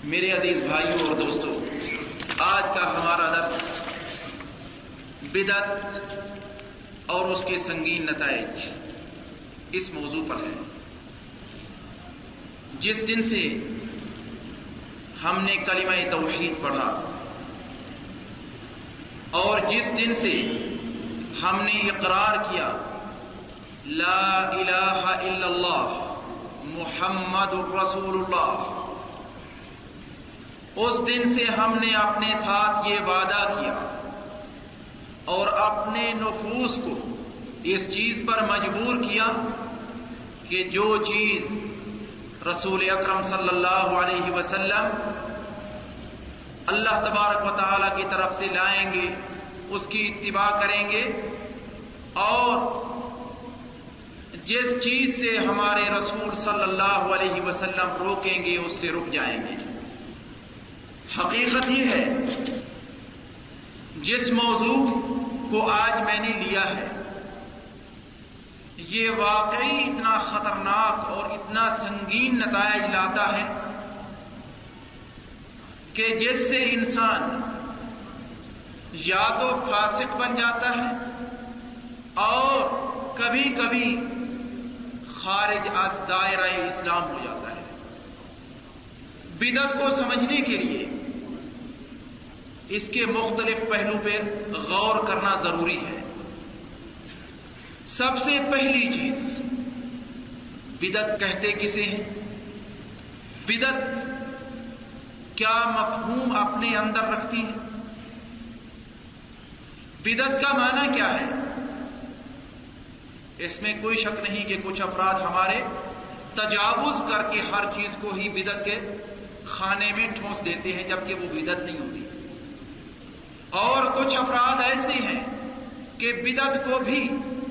میرے عزیز بھائیوں اور دوستوں، آج کا ہمارا درس بدعت اور اس کے سنگین نتائج اس موضوع پر ہے۔ جس دن سے ہم نے کلمہ توحید پڑھا اور جس دن سے ہم نے اقرار کیا لا الہ الا اللہ محمد رسول اللہ، اس دن سے ہم نے اپنے ساتھ یہ وعدہ کیا اور اپنے نفوس کو اس چیز پر مجبور کیا کہ جو چیز رسول اکرم صلی اللہ علیہ وسلم اللہ تبارک و تعالی کی طرف سے لائیں گے اس کی اتباع کریں گے، اور جس چیز سے ہمارے رسول صلی اللہ علیہ وسلم روکیں گے اس سے رک جائیں گے۔ حقیقت یہ ہے جس موضوع کو آج میں نے لیا ہے یہ واقعی اتنا خطرناک اور اتنا سنگین نتائج لاتا ہے کہ جس سے انسان یا تو فاسق بن جاتا ہے اور کبھی کبھی خارج از دائرہ اسلام ہو جاتا ہے۔ بدعت کو سمجھنے کے لیے اس کے مختلف پہلو پہ غور کرنا ضروری ہے۔ سب سے پہلی چیز، بدعت کہتے کسے ہیں؟ بدعت کیا مفہوم اپنے اندر رکھتی ہے؟ بدعت کا معنی کیا ہے؟ اس میں کوئی شک نہیں کہ کچھ افراد ہمارے تجاوز کر کے ہر چیز کو ہی بدعت کے خانے میں ٹھونس دیتے ہیں جبکہ وہ بدعت نہیں ہوتی، اور کچھ افراد ایسے ہیں کہ بدعت کو بھی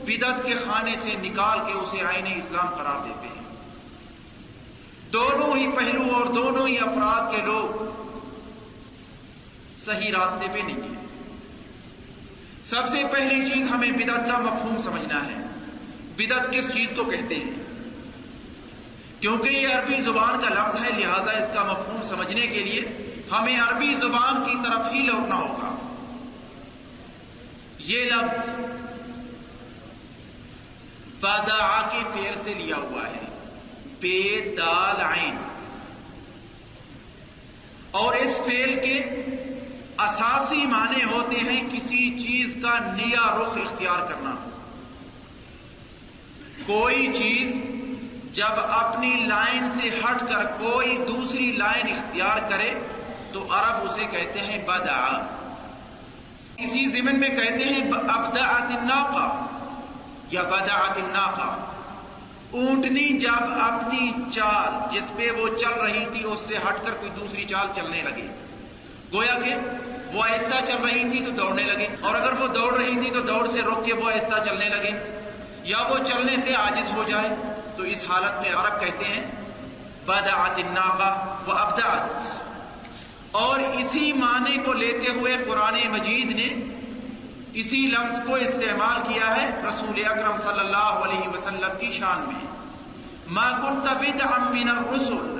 بدعت کے خانے سے نکال کے اسے آئین اسلام قرار دیتے ہیں۔ دونوں ہی پہلو اور دونوں ہی افراد کے لوگ صحیح راستے پہ نہیں ہیں۔ سب سے پہلی چیز ہمیں بدعت کا مفہوم سمجھنا ہے۔ بدعت کس چیز کو کہتے ہیں؟ کیونکہ یہ عربی زبان کا لفظ ہے، لہذا اس کا مفہوم سمجھنے کے لیے ہمیں عربی زبان کی طرف ہی لوٹنا ہوگا۔ یہ لفظ بدع کے فعل سے لیا ہوا ہے، بے دال عین، اور اس فعل کے اساسی معنی ہوتے ہیں کسی چیز کا نیا رخ اختیار کرنا۔ کوئی چیز جب اپنی لائن سے ہٹ کر کوئی دوسری لائن اختیار کرے تو عرب اسے کہتے ہیں بدع۔ اسی ضمن میں کہتے ہیں ابدعت الناقہ یا بدعت الناقہ۔ اونٹنی جب اپنی چال جس پہ وہ چل رہی تھی اس سے ہٹ کر کوئی دوسری چال چلنے لگے، گویا کہ وہ آہستہ چل رہی تھی تو دوڑنے لگے، اور اگر وہ دوڑ رہی تھی تو دوڑ سے روک کے وہ آہستہ چلنے لگے، یا وہ چلنے سے عاجز ہو جائے، تو اس حالت میں عرب کہتے ہیں بدعت الناقہ و ابدعت۔ اور اسی معنی کو لیتے ہوئے قرآن مجید نے اسی لفظ کو استعمال کیا ہے رسول اکرم صلی اللہ علیہ وسلم کی شان میں۔ ما كنت بدعا من الرسل،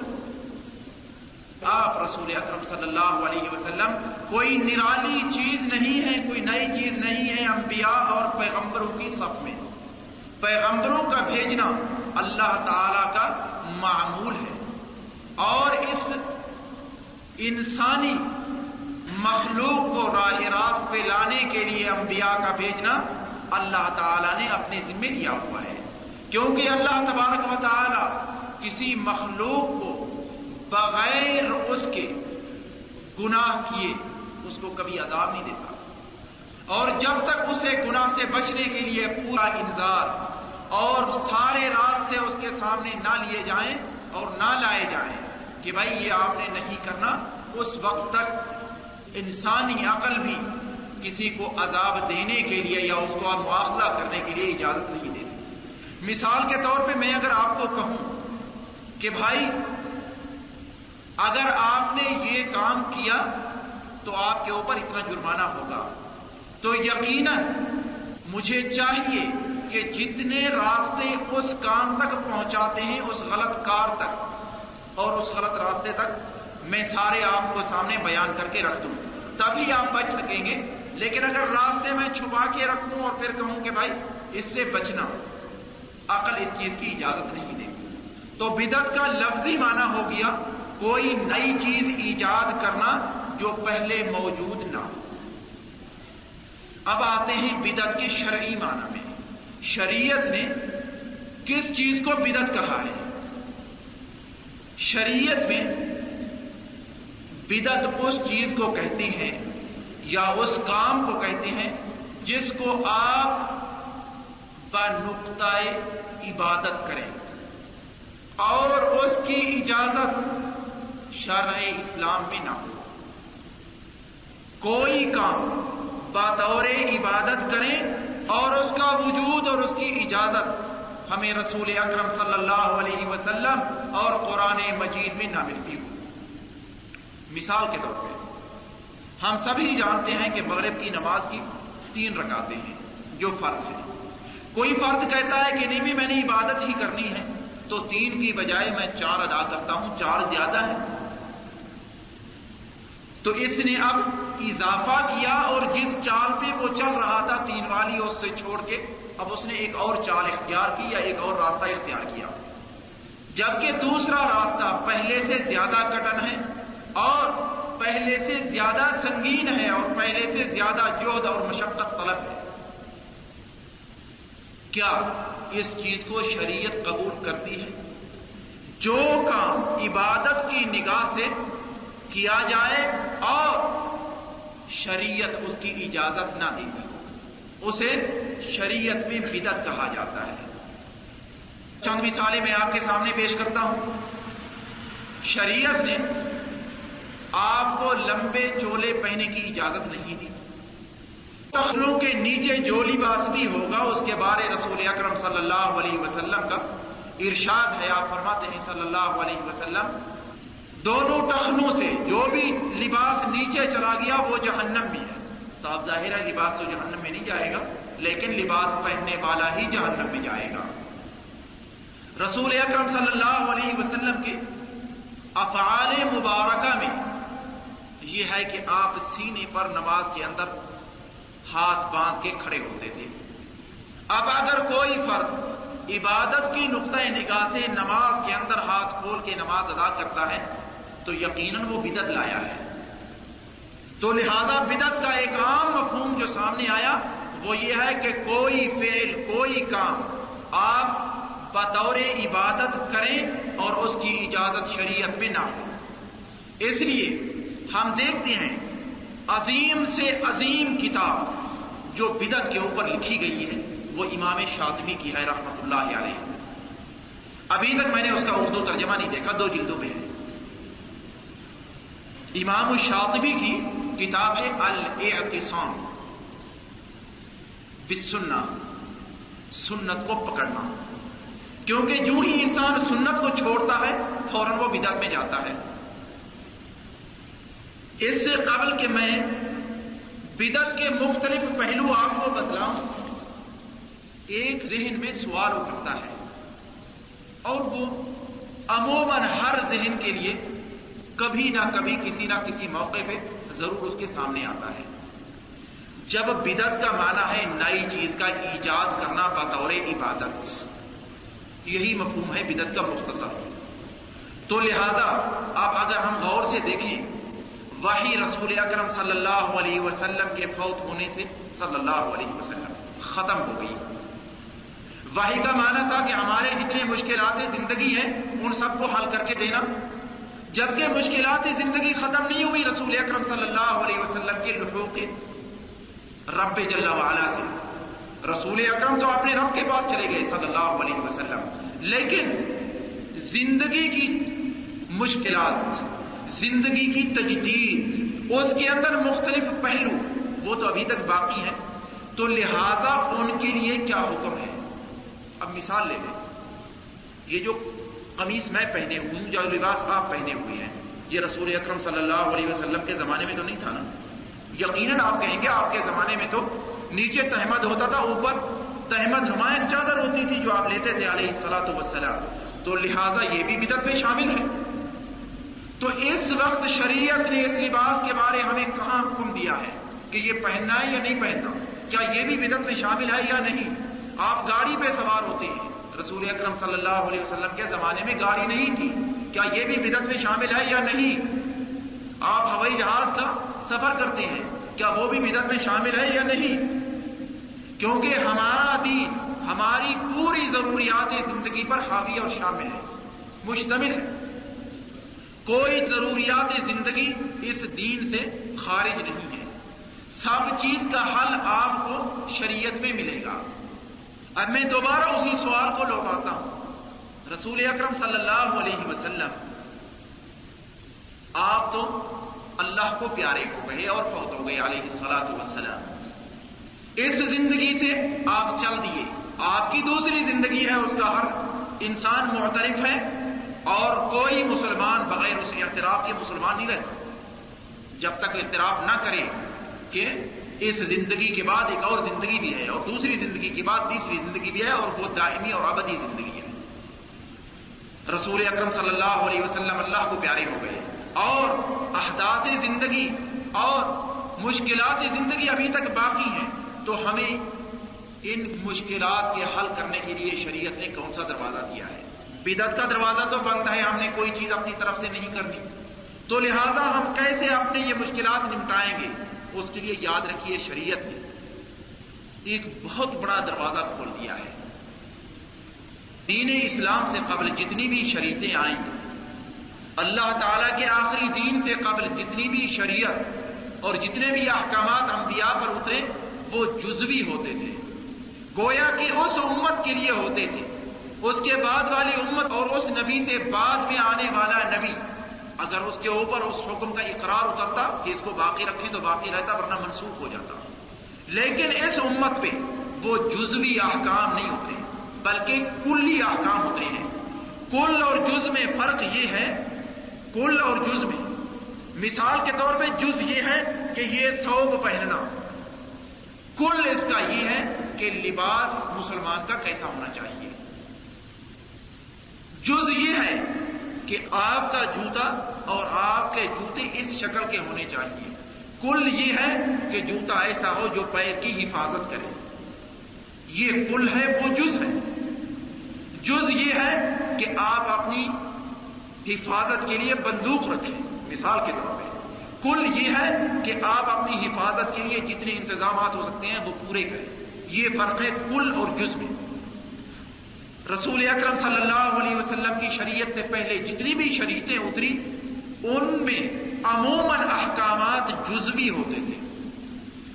آپ رسول اکرم صلی اللہ علیہ وسلم کوئی نرالی چیز نہیں ہے، کوئی نئی چیز نہیں ہے انبیاء اور پیغمبروں کی صف میں۔ پیغمبروں کا بھیجنا اللہ تعالی کا معمول ہے، اور اس انسانی مخلوق کو راہ راست پہ لانے کے لیے انبیاء کا بھیجنا اللہ تعالی نے اپنے ذمہ لیا ہوا ہے، کیونکہ اللہ تبارک و تعالی کسی مخلوق کو بغیر اس کے گناہ کیے اس کو کبھی عذاب نہیں دیتا، اور جب تک اسے گناہ سے بچنے کے لیے پورا انذار اور سارے راستے اس کے سامنے نہ لیے جائیں اور نہ لائے جائیں کہ بھائی یہ آپ نے نہیں کرنا، اس وقت تک انسانی عقل بھی کسی کو عذاب دینے کے لیے یا اس کو مواخذہ کرنے کے لیے اجازت نہیں دیتی۔ مثال کے طور پہ میں اگر آپ کو کہوں کہ بھائی اگر آپ نے یہ کام کیا تو آپ کے اوپر اتنا جرمانہ ہوگا، تو یقیناً مجھے چاہیے کہ جتنے راستے اس کام تک پہنچاتے ہیں اس غلط کار تک اور اس غلط راستے تک، میں سارے آپ کو سامنے بیان کر کے رکھ دوں، تبھی آپ بچ سکیں گے. لیکن اگر راستے میں چھپا کے رکھوں اور پھر کہوں کہ بھائی اس سے بچنا، عقل اس چیز کی اجازت نہیں دے. تو بدعت کا لفظی معنی ہو گیا کوئی نئی چیز ایجاد کرنا جو پہلے موجود نہ ہو. اب آتے ہیں بدعت کے شرعی معنی میں. شریعت نے کس چیز کو بدعت کہا ہے؟ شریعت میں بدعت اس چیز کو کہتے ہیں یا اس کام کو کہتے ہیں جس کو آپ بنقطہ عبادت کریں اور اس کی اجازت شرع اسلام میں نہ ہو. کوئی کام بطور عبادت کریں اور اس کا وجود اور اس کی اجازت ہمیں رسول اکرم صلی اللہ علیہ وسلم اور قرآن مجید میں نہ ملتی ہو. مثال کے طور پہ ہم سبھی جانتے ہیں کہ مغرب کی نماز کی 3 رکعتیں ہیں جو فرض ہیں. کوئی فرد کہتا ہے کہ نہیں بھی میں نے عبادت ہی کرنی ہے تو 3 کی بجائے میں 4 ادا کرتا ہوں، 4 زیادہ ہے. تو اس نے اب اضافہ کیا اور جس چال پہ وہ چل رہا تھا 3 والی اس سے چھوڑ کے اب اس نے ایک اور چال اختیار کی یا ایک اور راستہ اختیار کیا، جبکہ دوسرا راستہ پہلے سے زیادہ کٹن ہے اور پہلے سے زیادہ سنگین ہے اور پہلے سے زیادہ جہد اور مشقت طلب ہے. کیا اس چیز کو شریعت قبول کرتی ہے؟ جو کام عبادت کی نگاہ سے کیا جائے اور شریعت اس کی اجازت نہ دیتی ہو اسے شریعت میں بدعت کہا جاتا ہے. چند مثالیں میں آپ کے سامنے پیش کرتا ہوں. شریعت نے آپ کو لمبے چولے پہننے کی اجازت نہیں دی. ٹخنوں کے نیچے جو لباس بھی ہوگا اس کے بارے رسول اکرم صلی اللہ علیہ وسلم کا ارشاد ہے. آپ فرماتے ہیں صلی اللہ علیہ وسلم دونوں ٹخنوں سے جو بھی لباس نیچے چلا گیا وہ جہنم میں ہے. صاف ظاہر ہے لباس تو جہنم میں نہیں جائے گا لیکن لباس پہننے والا ہی جہنم میں جائے گا. رسول اکرم صلی اللہ علیہ وسلم کے افعال مبارکہ میں یہ ہے کہ آپ سینے پر نماز کے اندر ہاتھ باندھ کے کھڑے ہوتے تھے. اب اگر کوئی فرد عبادت کی نقطۂ نگاہ سے نماز کے اندر ہاتھ کھول کے نماز ادا کرتا ہے تو یقیناً وہ بدعت لایا ہے. تو لہذا بدعت کا ایک عام مفہوم جو سامنے آیا وہ یہ ہے کہ کوئی فعل کوئی کام آپ بطور عبادت کریں اور اس کی اجازت شریعت میں نہ ہو. اس لیے ہم دیکھتے ہیں عظیم سے عظیم کتاب جو بدعت کے اوپر لکھی گئی ہے وہ امام شاطبی کی ہے رحمۃ اللہ علیہ. ابھی تک میں نے اس کا اردو ترجمہ نہیں دیکھا، 2 جلدوں میں ہے. امام الشاطبی کی کتاب ہے الاعتصام بالسنہ، سنت کو پکڑنا. کیونکہ جو ہی انسان سنت کو چھوڑتا ہے فوراً وہ بدعت میں جاتا ہے. اس سے قبل کہ میں بدعت کے مختلف پہلو آپ کو بتلاؤں ایک ذہن میں سوال اٹھتا ہے اور وہ عموماً ہر ذہن کے لیے کبھی نہ کبھی کسی نہ کسی موقع پہ ضرور اس کے سامنے آتا ہے. جب بدعت کا معنی ہے نئی چیز کا ایجاد کرنا بطور عبادت، یہی مفہوم ہے بدعت کا مختصر. تو لہذا اب اگر ہم غور سے دیکھیں وحی رسول اکرم صلی اللہ علیہ وسلم کے فوت ہونے سے صلی اللہ علیہ وسلم ختم ہو گئی. وحی کا معنی تھا کہ ہمارے جتنے مشکلات زندگی ہیں ان سب کو حل کر کے دینا. جبکہ مشکلات زندگی ختم نہیں ہوئی رسول اکرم صلی اللہ علیہ وسلم کے لحوق رب جل وعلا سے. رسول اکرم تو اپنے رب کے پاس چلے گئے صلی اللہ علیہ وسلم، لیکن زندگی کی مشکلات، زندگی کی تجدید، اس کے اندر مختلف پہلو وہ تو ابھی تک باقی ہیں. تو لہذا ان کے لیے کیا حکم ہے؟ اب مثال لے لیں، یہ جو قمیص میں پہنے ہوئی ہوں، جو لباس آپ پہنے ہوئے ہیں، یہ رسول اکرم صلی اللہ علیہ وسلم کے زمانے میں تو نہیں تھا نا. یقیناً آپ کہیں گے آپ کے زمانے میں تو نیچے تہمد ہوتا تھا، اوپر تہمد نمایاں چادر ہوتی تھی جو آپ لیتے تھے علیہ الصلوۃ والسلام. تو لہذا یہ بھی بدعت میں شامل ہے. تو اس وقت شریعت نے اس لباس کے بارے ہمیں کہاں حکم دیا ہے کہ یہ پہننا ہے یا نہیں پہننا؟ کیا یہ بھی بدعت میں شامل ہے یا نہیں؟ آپ گاڑی پہ سوار ہوتے ہیں، رسول اکرم صلی اللہ علیہ وسلم کے زمانے میں گاڑی نہیں تھی، کیا یہ بھی بدعت میں شامل ہے یا نہیں؟ آپ ہوائی جہاز کا سفر کرتے ہیں، کیا وہ بھی بدعت میں شامل ہے یا نہیں؟ کیونکہ ہمارا دین ہماری پوری ضروریات زندگی پر حاوی اور شامل ہے، مشتمل ہے۔ کوئی ضروریات زندگی اس دین سے خارج نہیں ہے، سب چیز کا حل آپ کو شریعت میں ملے گا۔ اب میں دوبارہ اسی سوال کو لوٹاتا ہوں، رسول اکرم صلی اللہ علیہ وسلم آپ تو اللہ کو پیارے ہو گئے اور فوت ہو گئے علیہ الصلاۃ والسلام، اس زندگی سے آپ چل دیے، آپ کی دوسری زندگی ہے، اس کا ہر انسان معترف ہے، اور کوئی مسلمان بغیر اس اعتراف کے مسلمان نہیں رہتا جب تک اعتراف نہ کرے کہ اس زندگی کے بعد ایک اور زندگی بھی ہے، اور دوسری زندگی کے بعد تیسری زندگی بھی ہے، اور وہ دائمی اور ابدی زندگی ہے۔ رسول اکرم صلی اللہ علیہ وسلم اللہ کو پیارے ہو گئے، اور احداث زندگی اور مشکلات زندگی ابھی تک باقی ہیں، تو ہمیں ان مشکلات کے حل کرنے کے لیے شریعت نے کون سا دروازہ دیا ہے؟ بدعت کا دروازہ تو بند ہے، ہم نے کوئی چیز اپنی طرف سے نہیں کرنی، تو لہذا ہم کیسے اپنے یہ مشکلات نمٹائیں گے؟ اس کے لیے یاد رکھیے شریعت نے ایک بہت بڑا دروازہ کھول دیا ہے۔ دین اسلام سے قبل جتنی بھی شریعتیں آئیں، اللہ تعالیٰ کے آخری دین سے قبل جتنی بھی شریعت اور جتنے بھی احکامات انبیاء پر اترے وہ جزوی ہوتے تھے، گویا کہ اس امت کے لیے ہوتے تھے۔ اس کے بعد والی امت اور اس نبی سے بعد میں آنے والا نبی اگر اس کے اوپر اس حکم کا اقرار اترتا کہ اس کو باقی رکھیں تو باقی رہتا، ورنہ منسوخ ہو جاتا۔ لیکن اس امت پہ وہ جزوی احکام نہیں اترے بلکہ کلی احکام اترے ہیں۔ کل اور جز میں فرق یہ ہے، کل اور جز میں مثال کے طور پہ جز یہ ہے کہ یہ ثوب پہننا، کل اس کا یہ ہے کہ لباس مسلمان کا کیسا ہونا چاہیے۔ جز یہ ہے کہ آپ کا جوتا اور آپ کے جوتے اس شکل کے ہونے چاہیے، کل یہ ہے کہ جوتا ایسا ہو جو پیر کی حفاظت کرے، یہ کل ہے، وہ جز ہے۔ جز یہ ہے کہ آپ اپنی حفاظت کے لیے بندوق رکھیں مثال کے طور پہ، کل یہ ہے کہ آپ اپنی حفاظت کے لیے جتنے انتظامات ہو سکتے ہیں وہ پورے کریں۔ یہ فرق ہے کل اور جز میں۔ رسول اکرم صلی اللہ علیہ وسلم کی شریعت سے پہلے جتنی بھی شریعتیں اتری ان میں عموماً احکامات جزوی ہوتے تھے۔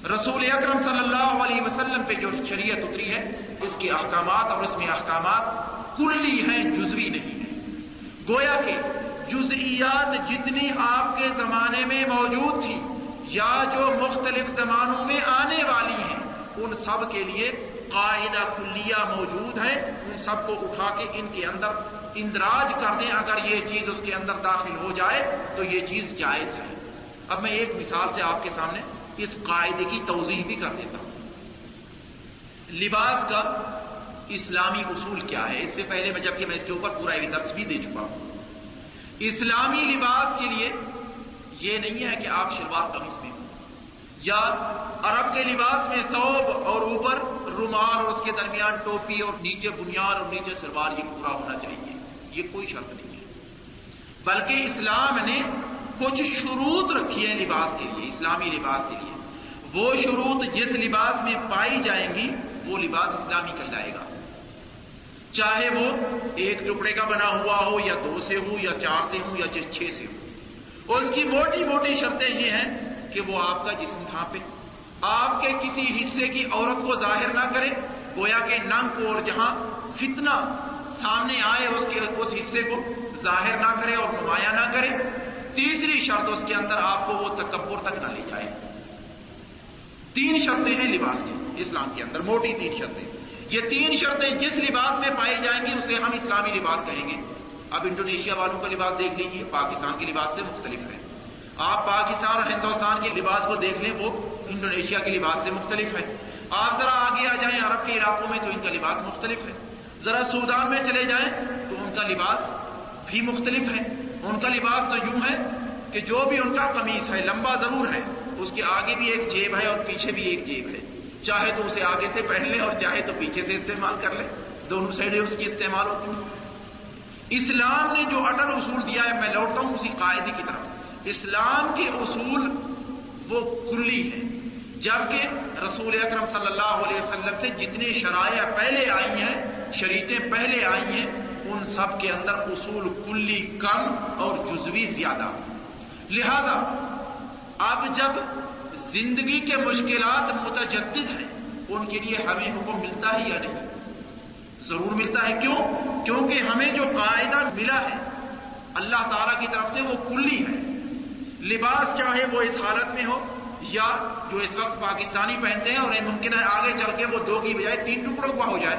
رسول اکرم صلی اللہ علیہ وسلم پہ جو شریعت اتری ہے اس کے احکامات اور اس میں احکامات کلی ہیں، جزوی نہیں ہیں۔ گویا کہ جزئیات جتنی آپ کے زمانے میں موجود تھی یا جو مختلف زمانوں میں آنے والی ہیں ان سب کے لیے قاعدہ کلیہ موجود ہے، ان سب کو اٹھا کے ان کے اندر اندراج کر دیں، اگر یہ چیز اس کے اندر داخل ہو جائے تو یہ چیز جائز ہے۔ اب میں ایک مثال سے آپ کے سامنے اس قاعدے کی توضیح بھی کر دیتا ہوں۔ لباس کا اسلامی اصول کیا ہے؟ اس سے پہلے جبکہ میں اس کے اوپر پورا ایک درس بھی دے چکا ہوں۔ اسلامی لباس کے لیے یہ نہیں ہے کہ آپ شلوار قمیص میں ہوں، یا عرب کے لباس میں ثوب اور اوپر رومال اور اس کے درمیان ٹوپی اور نیچے بنیان اور نیچے سلوار، یہ پورا ہونا چاہیے، یہ کوئی شرط نہیں ہے، بلکہ اسلام نے کچھ شروط رکھی ہیں لباس کے لیے، اسلامی لباس کے لیے۔ وہ شروط جس لباس میں پائی جائیں گی وہ لباس اسلامی کہلائے گا، چاہے وہ ایک ٹکڑے کا بنا ہوا ہو یا 2 سے ہو یا 4 سے ہو یا 6 سے ہو۔ اور اس کی موٹی موٹی شرطیں یہ ہیں کہ وہ آپ کا جسم ڈھانپے، آپ کے کسی حصے کی عورت کو ظاہر نہ کرے، گویا کہ ننگ کو، اور جہاں فتنہ سامنے آئے اس حصے کو ظاہر نہ کرے اور نمایاں نہ کرے۔ تیسری شرط اس کے اندر آپ کو وہ تکبر تک نہ لے جائے۔ 3 شرطیں ہیں لباس کی اسلام کے اندر، موٹی 3 شرطیں۔ یہ 3 شرطیں جس لباس میں پائی جائیں گی اسے ہم اسلامی لباس کہیں گے۔ اب انڈونیشیا والوں کا لباس دیکھ لیجیے، پاکستان کے لباس سے مختلف ہے۔ آپ پاکستان اور ہندوستان کے لباس کو دیکھ لیں، وہ انڈونیشیا کے لباس سے مختلف ہے۔ آپ ذرا آگے آ جائیں عرب کے علاقوں میں تو ان کا لباس مختلف ہے، ذرا سودان میں چلے جائیں تو ان کا لباس بھی مختلف ہے۔ ان کا لباس تو یوں ہے کہ جو بھی ان کا قمیص ہے لمبا ضرور ہے، اس کے آگے بھی ایک جیب ہے اور پیچھے بھی ایک جیب ہے، چاہے تو اسے آگے سے پہن لے اور چاہے تو پیچھے سے استعمال کر لے، دونوں سائڈیں اس کی استعمال ہوتی ہیں۔ اسلام نے جو اٹل اصول دیا ہے، میں لوٹتا ہوں اسی قاعدے کی طرف، اسلام کے اصول وہ کلی ہے، جبکہ رسول اکرم صلی اللہ علیہ وسلم سے جتنے شرائع پہلے آئی ہیں، شریعتیں پہلے آئی ہیں، ان سب کے اندر اصول کلی کم اور جزوی زیادہ۔ لہذا اب جب زندگی کے مشکلات متجدد ہیں، ان کے لیے ہمیں حکم ملتا ہے یا نہیں؟ ضرور ملتا ہے۔ کیوں؟ کیونکہ ہمیں جو قاعدہ ملا ہے اللہ تعالیٰ کی طرف سے وہ کلی ہے۔ لباس چاہے وہ اس حالت میں ہو یا جو اس وقت پاکستانی پہنتے ہیں، اور ممکن ہے آگے چل کے وہ 2 کی بجائے 3 ٹکڑوں کا ہو جائے،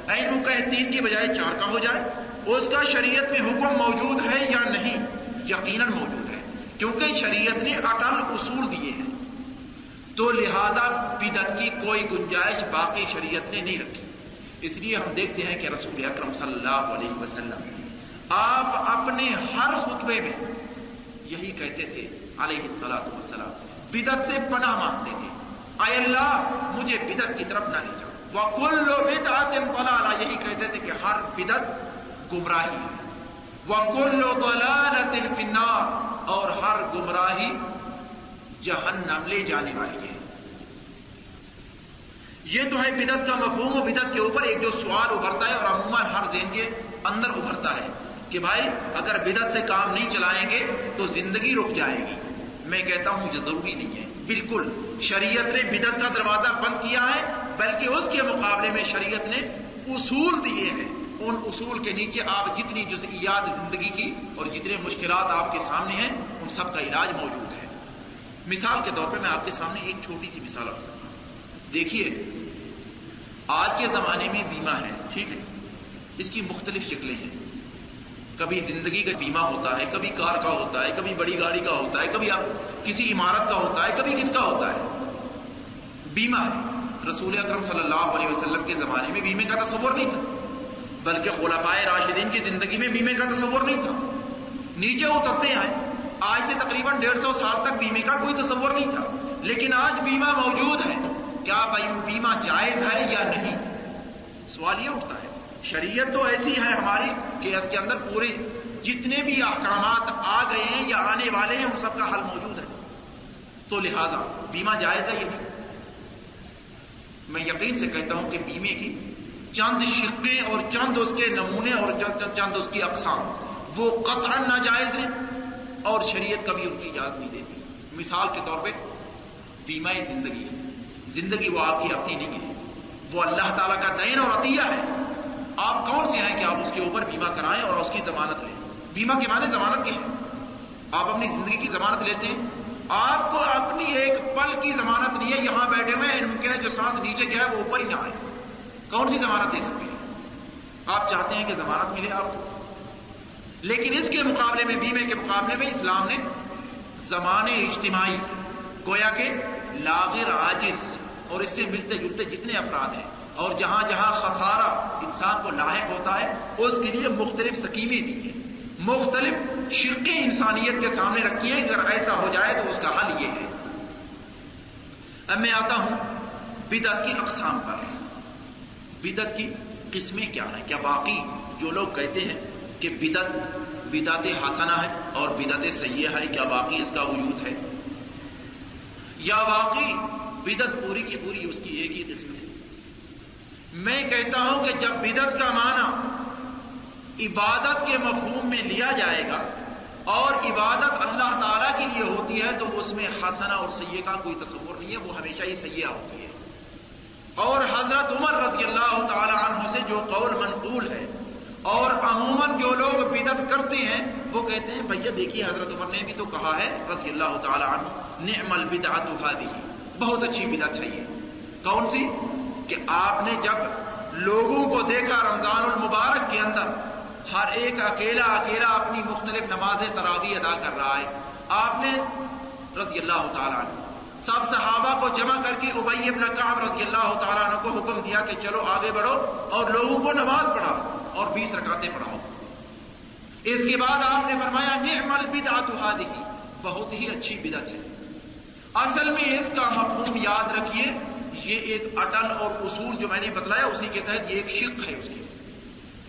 اینو کہ 3 کی بجائے 4 کا ہو جائے، اس کا شریعت میں حکم موجود ہے یا نہیں؟ یقیناً موجود ہے، کیونکہ شریعت نے اٹل اصول دیے ہیں، تو لہذا بدعت کی کوئی گنجائش باقی شریعت نے نہیں رکھی۔ اس لیے ہم دیکھتے ہیں کہ رسول اکرم صلی اللہ علیہ وسلم آپ اپنے ہر خطبے میں یہی کہتے تھے علیہ الصلاۃ والسلام، بدعت سے پناہ مانگتے تھے، اے اللہ مجھے بدعت کی طرف نہ لے جاؤ، وَكُلُّ بِدْعَةٍ ضَلَالَةٍ، یہی کہتے تھے کہ ہر بدعت گمراہی ہے، وَكُلُّ ضَلَالَةٍ فِي النَّارِ، اور ہر گمراہی جہنم لے جانے والی ہے۔ یہ تو ہے بدعت کا مفہوم، و بدعت کے اوپر ایک جو سوال ابھرتا ہے اور عموماً ہر ذہن کے اندر ابھرتا ہے کہ بھائی اگر بدعت سے کام نہیں چلائیں گے تو زندگی رک جائے گی۔ میں کہتا ہوں یہ ضروری نہیں ہے، بالکل شریعت نے بدعت کا دروازہ بند کیا ہے، بلکہ اس کے مقابلے میں شریعت نے اصول دیے ہیں، ان اصول کے نیچے آپ جتنی جزئیات زندگی کی اور جتنے مشکلات آپ کے سامنے ہیں ان سب کا علاج موجود ہے۔ مثال کے طور پہ میں آپ کے سامنے ایک چھوٹی سی مثال عرض کرتا ہوں۔ دیکھیے آج کے زمانے میں بیمہ ہے، ٹھیک ہے، اس کی مختلف شکلیں ہیں، کبھی زندگی کا بیمہ ہوتا ہے، کبھی کار کا ہوتا ہے، کبھی بڑی گاڑی کا ہوتا ہے، کبھی کسی عمارت کا ہوتا ہے، کبھی کس کا ہوتا ہے، بیمہ ہے۔ رسول اکرم صلی اللہ علیہ وسلم کے زمانے میں بیمے کا تصور نہیں تھا، بلکہ خلفائے راشدین کی زندگی میں بیمے کا تصور نہیں تھا، نیچے اترتے ہیں، آج سے تقریباً 150 سال تک بیمے کا کوئی تصور نہیں تھا، لیکن آج بیمہ موجود ہے۔ کیا بیمہ جائز ہے یا نہیں؟ سوال یہ اٹھتا ہے۔ شریعت تو ایسی ہے ہماری کہ اس کے اندر پورے جتنے بھی احکامات آ گئے ہیں یا آنے والے ہیں ان سب کا حل موجود ہے، تو لہذا بیمہ جائز ہے یا نہیں؟ میں یقین سے کہتا ہوں کہ بیمے کی چند شقیں اور چند اس کے نمونے اور چند اس کی اقسام وہ قطعاً ناجائز ہیں اور شریعت کبھی ان کی اجازت نہیں دیتی۔ مثال کے طور پہ بیمہ زندگی، زندگی وہ آپ کی اپنی نہیں ہے، وہ اللہ تعالیٰ کا دین اور عطیہ ہے۔ آپ کون سے ہیں کہ آپ اس کے اوپر بیمہ کرائیں اور اس کی ضمانت لیں؟ بیمہ کے معنی ضمانت کے ہیں، آپ اپنی زندگی کی ضمانت لیتے ہیں، آپ کو اپنی ایک پل کی ضمانت نہیں ہے، یہاں بیٹھے ہوئے ہیں ممکن ہے جو سانس نیچے گیا ہے وہ اوپر ہی نہ آئے، کون سی ضمانت دے سکتے ہیں؟ آپ چاہتے ہیں کہ ضمانت ملے آپ کو، لیکن اس کے مقابلے میں بیمے کے مقابلے میں اسلام نے زمان اجتماعی گویا کہ لاغر عاجز اور اس سے ملتے جلتے جتنے افراد ہیں اور جہاں جہاں خسارہ انسان کو لاحق ہوتا ہے اس کے لیے مختلف سکیمیں دی ہیں، مختلف شقیں انسانیت کے سامنے رکھی ہیں، اگر ایسا ہو جائے تو اس کا حل یہ ہے۔ اب میں آتا ہوں بدعت کی اقسام پر۔ بدعت کی قسمیں کیا ہیں؟ کیا باقی جو لوگ کہتے ہیں کہ بدعت حسنہ ہے اور بدعت سیئہ ہے، کیا واقعی اس کا وجود ہے یا واقعی بدعت پوری کی پوری اس کی ایک ہی قسم ہے؟ میں کہتا ہوں کہ جب بدعت کا معنی عبادت کے مفہوم میں لیا جائے گا اور عبادت اللہ تعالیٰ کے لیے ہوتی ہے تو اس میں حسنہ اور سیئہ کا کوئی تصور نہیں ہے، وہ ہمیشہ ہی سیئہ ہوتی ہے۔ اور حضرت عمر رضی اللہ تعالی عنہ سے جو قول منقول ہے اور عموماً جو لوگ بدعت کرتے ہیں وہ کہتے ہیں بھیا دیکھیے حضرت عمر نے بھی تو کہا ہے رضی اللہ تعالی عنہ، نعم البدعۃ ھذہ، بہت اچھی بدعت ہے یہ۔ کون سی؟ کہ آپ نے جب لوگوں کو دیکھا رمضان المبارک کے اندر ہر ایک اکیلا اپنی مختلف نمازیں تراویح ادا کر رہا ہے، آپ نے رضی اللہ تعالی عنہ سب صحابہ کو جمع کر کے ابی بن کعب رضی اللہ تعالی عنہ کو حکم دیا کہ چلو آگے بڑھو اور لوگوں کو نماز پڑھاؤ اور 20 رکعتیں پڑھاؤ۔ اس کے بعد آپ نے فرمایا نعم البدعۃ ھذہ، بہت ہی اچھی بدعت ہے۔ اصل میں اس کا مفہوم یاد رکھیے، یہ ایک اٹل اور اصول جو میں نے بتلایا اسی کے تحت یہ ایک شق ہے اس کی۔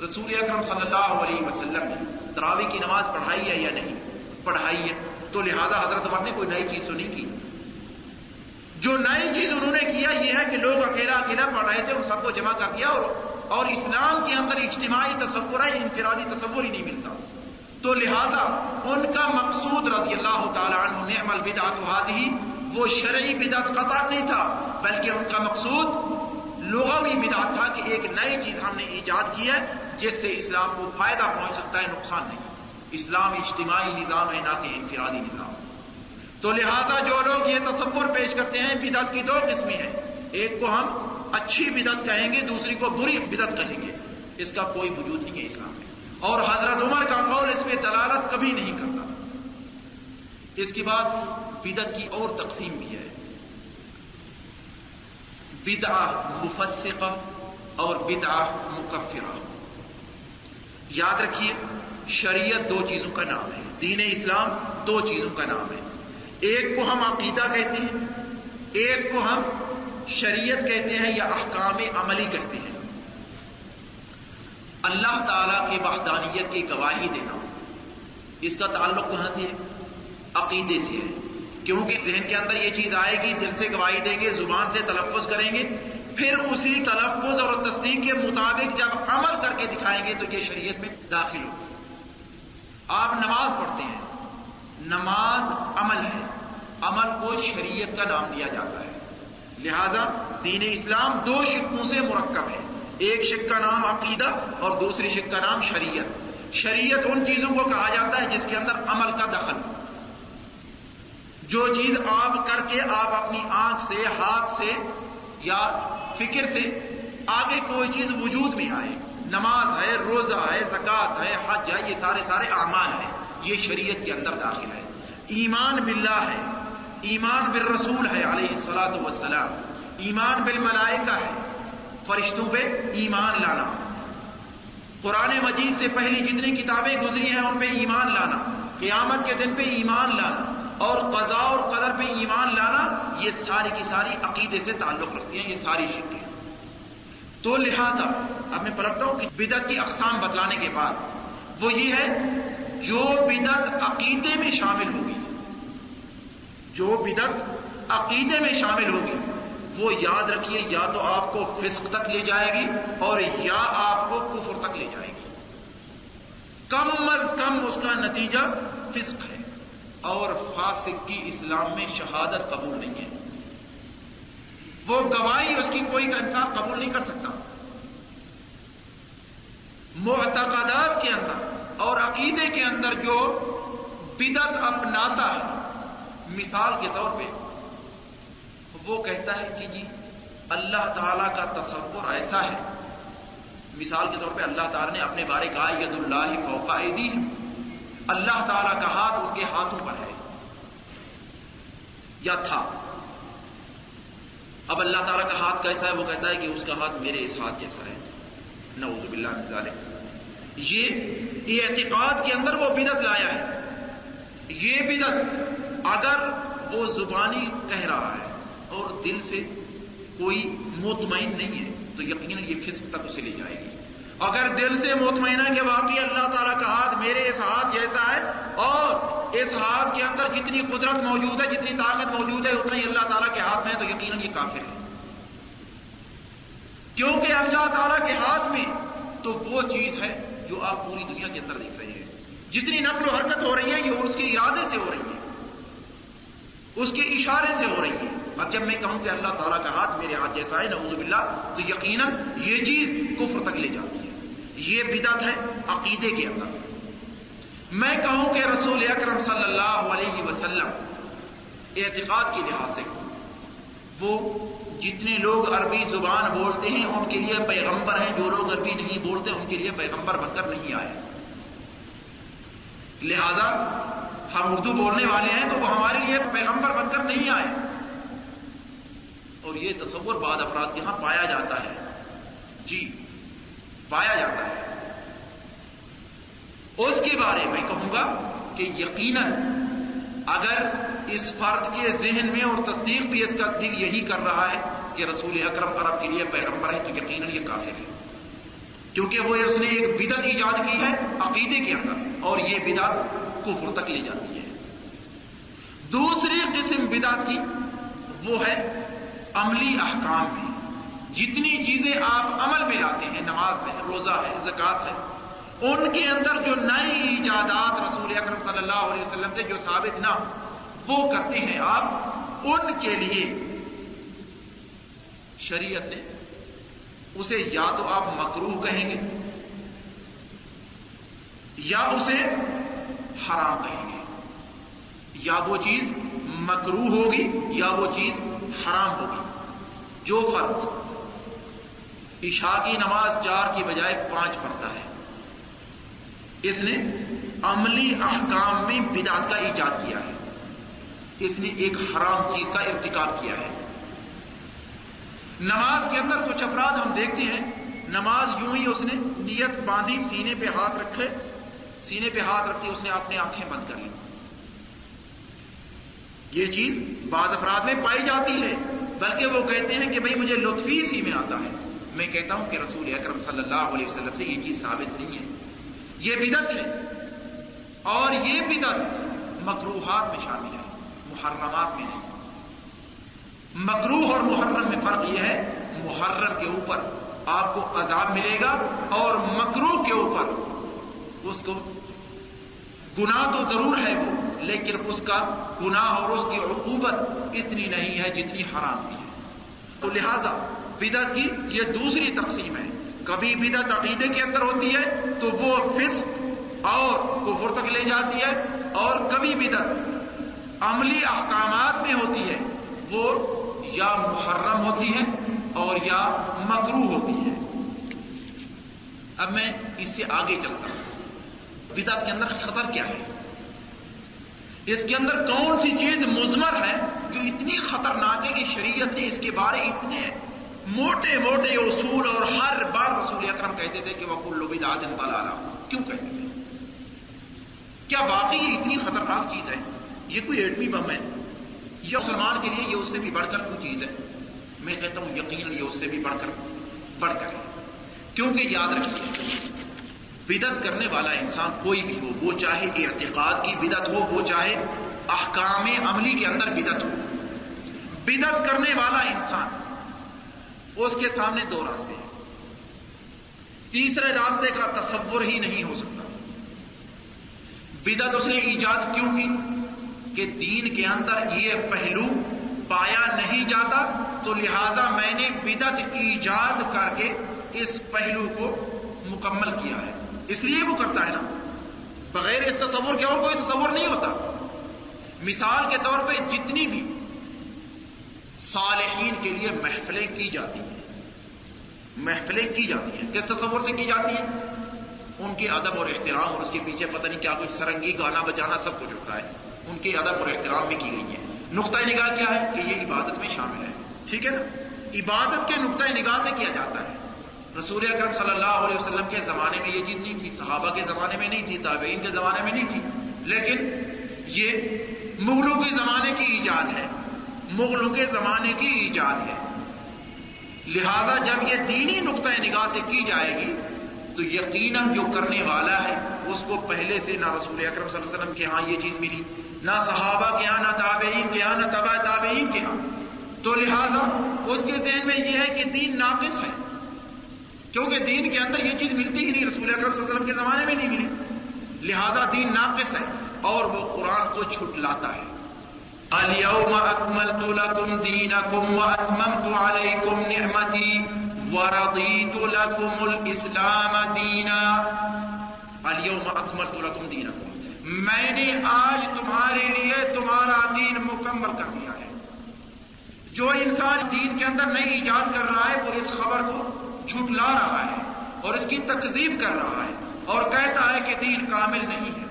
رسول اکرم صلی اللہ علیہ وسلم نے تراویح کی نماز پڑھائی ہے یا نہیں؟ پڑھائی ہے، تو لہذا حضرت عمر نے کوئی نئی چیز تو نہیں کی۔ جو نئی چیز انہوں نے کیا یہ ہے کہ لوگ اکیلا اکیلا پڑھ رہے تھے، ان سب کو جمع کر دیا، اور اسلام کے اندر اجتماعی تصور ہے، انفرادی تصور ہی نہیں ملتا۔ تو لہذا ان کا مقصود رضی اللہ تعالی عنہ نعم البدعۃ ھذہ وہ شرعی بدعت قطعا نہیں تھا، بلکہ ان کا مقصود لغوی بدعت تھا کہ ایک نئی چیز ہم نے ایجاد کی ہے جس سے اسلام کو فائدہ پہنچ سکتا ہے، نقصان نہیں۔ اسلام اجتماعی نظام ہے، نہ کہ انفرادی نظام۔ تو لہذا جو لوگ یہ تصور پیش کرتے ہیں بدعت کی دو قسمیں ہیں، ایک کو ہم اچھی بدعت کہیں گے، دوسری کو بری بدعت کہیں گے، اس کا کوئی وجود نہیں ہے اسلام میں، اور حضرت عمر کا قول اس پہ دلالت کبھی نہیں کرتا۔ اس کے بعد بدعت کی اور تقسیم بھی ہے، بدعہ مفسقہ اور بدعہ مکفرہ۔ یاد رکھیے شریعت دو چیزوں کا نام ہے، دین اسلام دو چیزوں کا نام ہے، ایک کو ہم عقیدہ کہتے ہیں، ایک کو ہم شریعت کہتے ہیں یا احکام عملی کہتے ہیں۔ اللہ تعالی کی وحدانیت کی گواہی دینا، اس کا تعلق کہاں سے ہے؟ عقیدے سے ہے، کیونکہ ذہن کے اندر یہ چیز آئے گی، دل سے گواہی دیں گے، زبان سے تلفظ کریں گے، پھر اسی تلفظ اور تصدیق کے مطابق جب عمل کر کے دکھائیں گے تو یہ شریعت میں داخل ہوگا۔ آپ نماز پڑھتے ہیں، نماز عمل ہے، عمل کو شریعت کا نام دیا جاتا ہے، لہذا دین اسلام دو شقوں سے مرکب ہے، ایک شق کا نام عقیدہ اور دوسری شق کا نام شریعت۔ شریعت ان چیزوں کو کہا جاتا ہے جس کے اندر عمل کا دخل، جو چیز آپ کر کے آپ اپنی آنکھ سے، ہاتھ سے یا فکر سے آگے کوئی چیز وجود میں آئے، نماز ہے، روزہ ہے، زکوٰۃ ہے، حج ہے، یہ سارے اعمال ہیں، یہ شریعت کے اندر داخل ہے۔ ایمان باللہ ہے، ایمان بالرسول ہے علیہ الصلاۃ والسلام، ایمان بالملائکہ ہے، فرشتوں پہ ایمان لانا، قرآن مجید سے پہلی جتنی کتابیں گزری ہیں ان پہ ایمان لانا، قیامت کے دن پہ ایمان لانا، اور قضاء اور قدر پہ ایمان لانا، یہ ساری کی ساری عقیدے سے تعلق رکھتی ہیں، یہ ساری شقیں۔ تو لہذا اب میں پلٹتا ہوں کہ بدعت کی اقسام بتلانے کے بعد وہ یہ ہے جو بدعت عقیدے میں شامل ہوگی، جو بدعت عقیدے میں شامل ہوگی وہ یاد رکھیے یا تو آپ کو فسق تک لے جائے گی اور یا آپ کو کفر تک لے جائے گی، کم از کم اس کا نتیجہ فسق ہے، اور فاسق کی اسلام میں شہادت قبول نہیں ہے، وہ گواہی اس کی کوئی کا انسان قبول نہیں کر سکتا۔ معتقدات کے اندر اور عقیدے کے اندر جو بدعت اپناتا ہے، مثال کے طور پہ وہ کہتا ہے کہ جی اللہ تعالیٰ کا تصور ایسا ہے، مثال کے طور پہ اللہ تعالیٰ نے اپنے بارے کہا ید اللہ فوق ایدیہم، اللہ تعالیٰ کا ہاتھ ان کے ہاتھوں پر ہے یا تھا۔ اب اللہ تعالیٰ کا ہاتھ کیسا ہے؟ وہ کہتا ہے کہ اس کا ہاتھ میرے اس ہاتھ جیسا ہے، نعوذ باللہ من ذالک۔ یہ اعتقاد کے اندر وہ بدعت لایا ہے۔ یہ بدعت اگر وہ زبانی کہہ رہا ہے اور دل سے کوئی مطمئن نہیں ہے تو یقیناً یہ فسق تک اسے لے جائے گی۔ اگر دل سے مطمئن ہے کہ واقعی اللہ تعالیٰ کا ہاتھ میرے اس ہاتھ جیسا ہے اور اس ہاتھ کے اندر جتنی قدرت موجود ہے، جتنی طاقت موجود ہے اتنا ہی اللہ تعالیٰ کے ہاتھ میں ہے، تو یقیناً یہ کافر ہے، کیونکہ اللہ تعالیٰ کے ہاتھ میں تو وہ چیز ہے جو آپ پوری دنیا کے اندر دیکھ رہے ہیں، جتنی نقل و حرکت ہو رہی ہے یہ اس کے ارادے سے ہو رہی ہے، اس کے اشارے سے ہو رہی ہے۔ اب جب میں کہوں کہ اللہ تعالیٰ کا ہاتھ میرے ہاتھ جیسا ہے، نعوذ باللہ، تو یقیناً یہ چیز کفر تک لے جاتی ہے، یہ بدعت ہے عقیدے کے اندر۔ میں کہوں کہ رسول اکرم صلی اللہ علیہ وسلم اعتقاد کے لحاظ سے وہ جتنے لوگ عربی زبان بولتے ہیں ان کے لیے پیغمبر ہیں، جو لوگ عربی نہیں بولتے ان کے لیے پیغمبر بن کر نہیں آئے، لہذا ہم اردو بولنے والے ہیں تو وہ ہمارے لیے پیغمبر بن کر نہیں آئے، اور یہ تصور بعض افراد کے ہاں پایا جاتا ہے، جی پایا جاتا ہے۔ اس کے بارے میں کہوں گا کہ یقیناً اگر اس فرد کے ذہن میں اور تصدیق بھی اس کا دل یہی کر رہا ہے کہ رسول اکرم عرب کے لیے پیغمبر ہے، تو یقیناً یہ کافر ہے، کیونکہ وہ اس نے ایک بدعت ایجاد کی ہے عقیدے کے اندر، اور یہ بدعت کفر تک لے جاتی ہے۔ دوسری قسم بدعت کی وہ ہے عملی احکام میں، جتنی چیزیں آپ عمل میں لاتے ہیں، نماز ہے، روزہ ہے، زکوٰۃ ہے، ان کے اندر جو نئی ایجادات رسول اکرم صلی اللہ علیہ وسلم سے جو ثابت نہ وہ کرتے ہیں آپ، ان کے لیے شریعت نے اسے یا تو آپ مکروہ کہیں گے یا اسے حرام کہیں گے، یا وہ چیز مکروہ ہوگی یا وہ چیز حرام ہوگی۔ جو فرد عشاء کی نماز 4 کی بجائے 5 پڑھتا ہے، اس نے عملی احکام میں بدعت کا ایجاد کیا ہے، اس نے ایک حرام چیز کا ارتکاب کیا ہے۔ نماز کے اندر کچھ افراد ہم دیکھتے ہیں، نماز یوں ہی اس نے نیت باندھی، سینے پہ ہاتھ رکھے، سینے پہ ہاتھ رکھتے اس نے اپنے آنکھیں بند کر لی۔ یہ چیز بعض افراد میں پائی جاتی ہے، بلکہ وہ کہتے ہیں کہ بھئی مجھے لطفی اسی میں آتا ہے۔ میں کہتا ہوں کہ رسول اکرم صلی اللہ علیہ وسلم سے یہ چیز ثابت نہیں ہے، یہ بدعت ہے، اور یہ بدعت مکروہات میں شامل ہے، محرمات میں نہیں۔ مکروہ اور محرم میں فرق یہ ہے، محرم کے اوپر آپ کو عذاب ملے گا، اور مکروہ کے اوپر اس کو گناہ تو ضرور ہے وہ، لیکن اس کا گناہ اور اس کی عقوبت اتنی نہیں ہے جتنی حرام کی ہے۔ تو لہذا بدعت کی یہ دوسری تقسیم ہے، کبھی بدعت عقیدے کے اندر ہوتی ہے تو وہ فسق اور کفر تک لے جاتی ہے، اور کبھی بدعت عملی احکامات میں ہوتی ہے، وہ یا محرم ہوتی ہے اور یا مکروہ ہوتی ہے۔ اب میں اس سے آگے چلتا ہوں، بدعت کے اندر خطر کیا ہے، اس کے اندر کون سی چیز مضمر ہے جو اتنی خطرناک ہے کہ شریعت نے اس کے بارے اتنے موٹے موٹے اصول، اور ہر بار رسول اکرم کہتے تھے کہ وَكُلُّ بِدْعَةٍ ضَلَالَةٍ، کیوں کہتے تھے؟ کیا واقعی یہ اتنی خطرناک چیز ہے؟ یہ کوئی ایٹمی بم ہے؟ یا مسلمان کے لیے یہ اس سے بھی بڑھ کر کوئی چیز ہے؟ میں کہتا ہوں یقیناً یہ اس سے بھی بڑھ کر ہے، کیونکہ یاد رکھیے بدعت کرنے والا انسان کوئی بھی ہو، وہ چاہے اعتقاد کی بدعت ہو، وہ چاہے احکام عملی کے اندر بدعت ہو، بدعت کرنے والا انسان اس کے سامنے دو راستے ہیں، تیسرے راستے کا تصور ہی نہیں ہو سکتا۔ بدعت اس نے ایجاد کیوں کی؟ کہ دین کے اندر یہ پہلو پایا نہیں جاتا، تو لہذا میں نے بدعت ایجاد کر کے اس پہلو کو مکمل کیا ہے، اس لیے وہ کرتا ہے نا، بغیر اس تصور کے اور کوئی تصور نہیں ہوتا۔ مثال کے طور پہ جتنی بھی صالحین کے لیے محفلیں کی جاتی ہیں، کس تصور سے کی جاتی ہیں؟ ان کے ادب اور احترام، اور اس کے پیچھے پتہ نہیں کیا کچھ سرنگی گانا بجانا سب کچھ ہوتا ہے، ان کے ادب اور احترام میں کی گئی ہے۔ نقطۂ نگاہ کیا ہے؟ کہ یہ عبادت میں شامل ہے، ٹھیک ہے نا، عبادت کے نقطۂ نگاہ سے کیا جاتا ہے۔ رسول اکرم صلی اللہ علیہ وسلم کے زمانے میں یہ چیز نہیں تھی، صحابہ کے زمانے میں نہیں تھی، تابعین کے زمانے میں نہیں تھی، لیکن یہ مغلوں کے زمانے کی ایجاد ہے، لہذا جب یہ دینی نقطۂ نگاہ سے کی جائے گی تو یقیناً جو کرنے والا ہے اس کو پہلے سے نہ رسول اکرم صلی اللہ علیہ وسلم کے ہاں یہ چیز ملی، نہ صحابہ کے ہاں، نہ تابعین کے ہاں، نہ تبع تابعین کے ہاں، تو لہذا اس کے ذہن میں یہ ہے کہ دین ناقص ہے، کیونکہ دین کے اندر یہ چیز ملتی ہی نہیں، رسول اکرم صلی اللہ علیہ وسلم کے زمانے میں نہیں ملی، لہذا دین ناقص ہے، اور وہ قرآن کو جھٹلاتا ہے۔ اليوم اکملت لکم دینکم واتممت علیکم نعمتی ورضیت لکم الاسلام دینا۔ اليوم اکملت لکم دینکم، میں نے آج تمہارے لیے تمہارا دین مکمل کر دیا ہے۔ جو انسان دین کے اندر نئی ایجاد کر رہا ہے وہ اس خبر کو جھٹلا رہا ہے اور اس کی تکذیب کر رہا ہے اور کہتا ہے کہ دین کامل نہیں ہے۔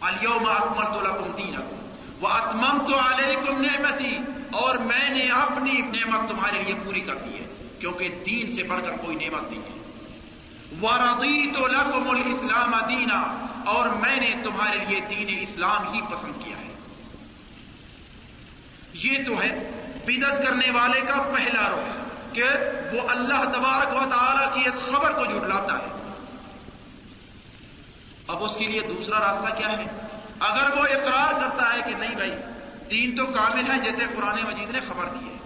اليوم اکملت لکم دینکم واتممت علیکم نعمتی، اور میں نے اپنی نعمت تمہارے لیے پوری کر دی ہے، کیونکہ دین سے بڑھ کر کوئی نعمت نہیں ہے۔ وَرَضِيتُ لَكُمُ الْإِسْلَامَ دِينًا، اور میں نے تمہارے لیے دین اسلام ہی پسند کیا ہے۔ یہ تو ہے بدعت کرنے والے کا پہلا رخ کہ وہ اللہ تبارک و تعالیٰ کی اس خبر کو جھٹلاتا ہے۔ اب اس کے لیے دوسرا راستہ کیا ہے؟ اگر وہ اقرار کرتا ہے کہ نہیں بھائی دین تو کامل ہے جیسے قرآن مجید نے خبر دی ہے،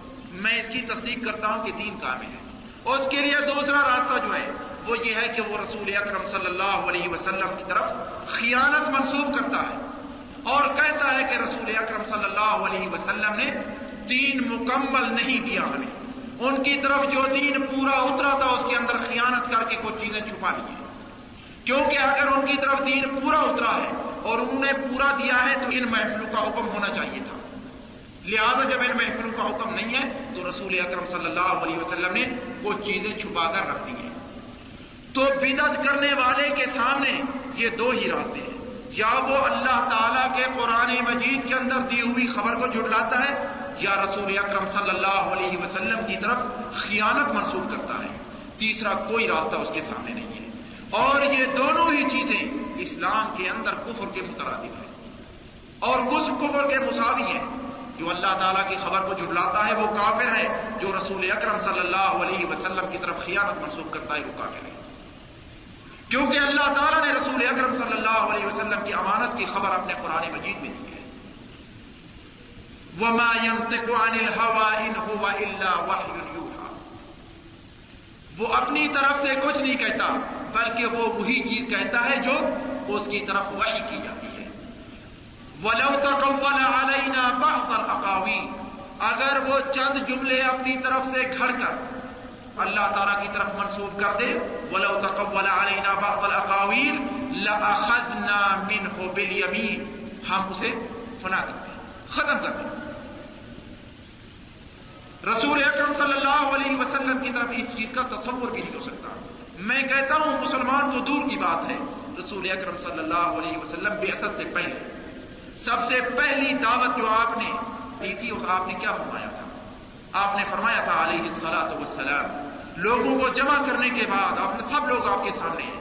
میں اس کی تصدیق کرتا ہوں کہ دین کامل ہے، اس کے لیے دوسرا راستہ جو ہے وہ یہ ہے کہ وہ رسول اکرم صلی اللہ علیہ وسلم کی طرف خیانت منسوب کرتا ہے اور کہتا ہے کہ رسول اکرم صلی اللہ علیہ وسلم نے دین مکمل نہیں دیا ہمیں، ان کی طرف جو دین پورا اترا تھا اس کے اندر خیانت کر کے کچھ چیزیں چھپا لی ہیں، کیونکہ اگر ان کی طرف دین پورا اترا ہے اور انہوں نے پورا دیا ہے تو ان محفلوں کا حکم ہونا چاہیے تھا، لہذا جب ان محفلوں کا حکم نہیں ہے تو رسول اکرم صلی اللہ علیہ وسلم نے کچھ چیزیں چھپا کر رکھ دی ہیں۔ تو بدعت کرنے والے کے سامنے یہ دو ہی راستے ہیں، یا وہ اللہ تعالیٰ کے قرآن مجید کے اندر دی ہوئی خبر کو جھٹلاتا ہے یا رسول اکرم صلی اللہ علیہ وسلم کی طرف خیانت منسوب کرتا ہے، تیسرا کوئی راستہ اس کے سامنے نہیں ہے، اور یہ دونوں ہی چیزیں اسلام کے اندر کفر کے مترادف ہیں اور کفر کے مساوی ہیں۔ جو اللہ تعالیٰ کی خبر کو جھٹلاتا ہے وہ کافر ہے، جو رسول اکرم صلی اللہ علیہ وسلم کی طرف خیانت منسوب کرتا ہے وہ کافر ہے، کیونکہ اللہ تعالیٰ نے رسول اکرم صلی اللہ علیہ وسلم کی امانت کی خبر اپنے قرآن مجید میں دی ہے۔ وَمَا يَنطِقُ عَنِ الْهَوَىٰ إِنْ هُوَ إِلَّا وَحْيٌ يُوحَىٰ، وہ اپنی طرف سے کچھ نہیں کہتا بلکہ وہ وہی چیز کہتا ہے جو اس کی طرف وحی کی جاتی ہے۔ وَلَوْ تَقَوَّلَ عَلَيْنَا بَعْضَ الْأَقَاوِيلِ، اگر وہ چند جملے اپنی طرف سے گھڑ کر اللہ تعالیٰ کی طرف منسوب کر دے، وَلَوْ تَقَوَّلَ عَلَيْنَا بَعْضَ الْأَقَاوِيلِ لَأَخَذْنَا مِنْهُ بِالْيَمِينِ، ہم اسے فنا کر دیں، ختم کر دیں۔ رسول اکرم صلی اللہ علیہ وسلم کی طرف اس چیز کا تصور بھی نہیں ہو سکتا۔ میں کہتا ہوں مسلمان تو دور کی بات ہے، رسول اکرم صلی اللہ علیہ وسلم بعثت سے پہلے سب سے پہلی دعوت جو آپ نے دی تھی اس آپ نے کیا فرمایا تھا؟ آپ نے فرمایا تھا علیہ الصلاۃ والسلام، لوگوں کو جمع کرنے کے بعد آپ نے سب لوگ آپ کے سامنے ہیں،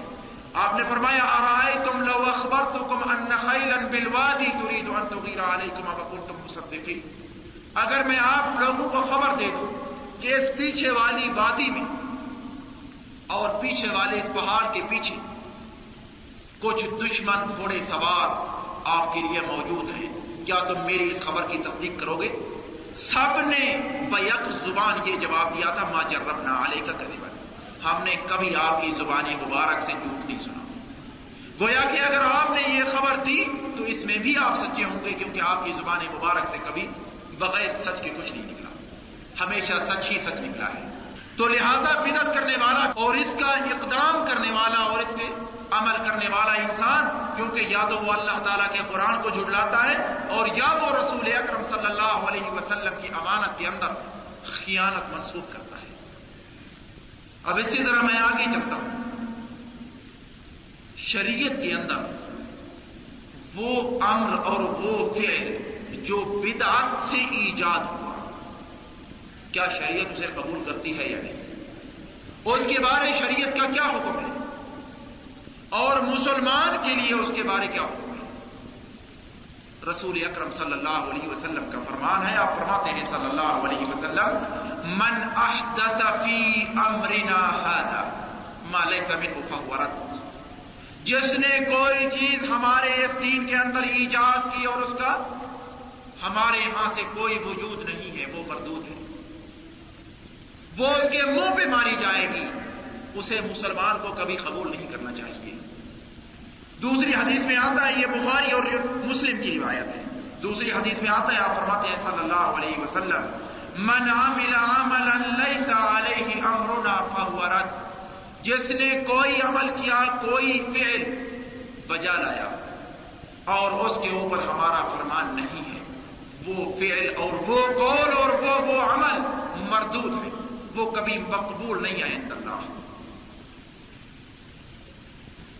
آپ نے فرمایا ارائیتم لو اخبرتکم ان خیلا بالوادی ترید ان تغیر علیکم فکنتم مصدقین، اگر میں آپ لوگوں کو خبر دے دوں کہ اس پیچھے والی وادی میں اور پیچھے والے اس پہاڑ کے پیچھے کچھ دشمن گھوڑے سوار آپ کے لیے موجود ہیں، کیا تم میری اس خبر کی تصدیق کرو گے؟ سب نے بیک زبان یہ جواب دیا تھا ما جربنا علیک کذبا، ہم نے کبھی آپ کی زبان مبارک سے جھوٹ نہیں سنا۔ گویا کہ اگر آپ نے یہ خبر دی تو اس میں بھی آپ سچے ہوں گے، کیونکہ آپ کی زبان مبارک سے کبھی بغیر سچ کے کچھ نہیں نکلا، ہمیشہ سچ ہی سچ نکلا ہے۔ تو لہذا بدعت کرنے والا اور اس کا اقدام کرنے والا اور اس پہ عمل کرنے والا انسان، کیونکہ یا تو وہ اللہ تعالیٰ کے قرآن کو جھٹلاتا ہے اور یا وہ رسول اکرم صلی اللہ علیہ وسلم کی امانت کے اندر خیانت منسوب کرتا ہے۔ اب اس سے ذرا میں آگے چلتا ہوں، شریعت کے اندر وہ امر اور وہ فعل جو بدعت سے ایجاد ہوا، کیا شریعت اسے قبول کرتی ہے یا نہیں؟ اس کے بارے شریعت کا کیا حکم ہے اور مسلمان کے لیے اس کے بارے کیا حکم ہے؟ رسول اکرم صلی اللہ علیہ وسلم کا فرمان ہے، آپ فرماتے ہیں صلی اللہ علیہ وسلم من احدث فی امرنا ھذا ما لیس منہ فہو رد، جس نے کوئی چیز ہمارے اس دین کے اندر ایجاد کی اور اس کا ہمارے یہاں سے کوئی وجود نہیں ہے وہ مردود ہے، وہ اس کے منہ پہ ماری جائے گی، اسے مسلمان کو کبھی قبول نہیں کرنا چاہیے۔ دوسری حدیث میں آتا ہے، یہ بخاری اور مسلم کی روایت ہے، دوسری حدیث میں آتا ہے آپ فرماتے ہیں صلی اللہ علیہ وسلم من عمل عملا لیس علیہ امرنا فہو رد، جس نے کوئی عمل کیا کوئی فعل بجا لایا اور اس کے اوپر ہمارا فرمان نہیں ہے، وہ فعل اور وہ قول اور وہ عمل مردود ہے، وہ کبھی مقبول نہیں ہے عند اللہ۔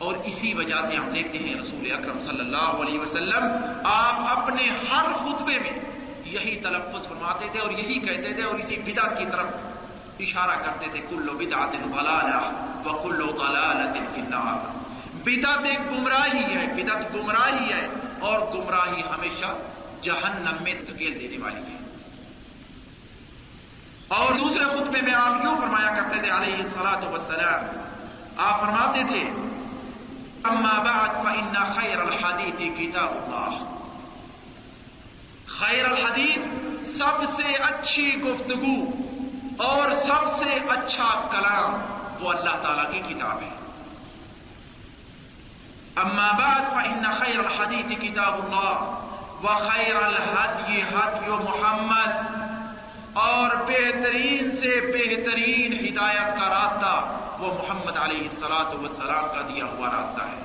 اور اسی وجہ سے ہم دیکھتے ہیں رسول اکرم صلی اللہ علیہ وسلم آپ اپنے ہر خطبے میں یہی تلفظ فرماتے تھے اور یہی کہتے تھے اور اسی بدعت کی طرف اشارہ کرتے تھے کل بدعت ضلالہ وکل ضلالۃ فی النار. بدعت ایک گمراہی ہے، بدعت گمراہی ہے اور گمراہی ہمیشہ جہنم میں دھکیل دینے والی ہے. اور دوسرے خطبے میں آپ یوں فرمایا کرتے تھے علیہ الصلاۃ والسلام، آپ فرماتے تھے اما بعد فإن خیر الحدیث کتاب اللہ. خیر الحدیث سب سے اچھی گفتگو اور سب سے اچھا کلام وہ اللہ تعالیٰ کی کتاب ہے. اما بعد فإن خیر الحدیث کتاب اللہ وخیر الہدی ہدی محمد، اور بہترین سے بہترین ہدایت کا راستہ وہ محمد علیہ الصلاۃ والسلام کا دیا ہوا راستہ ہے.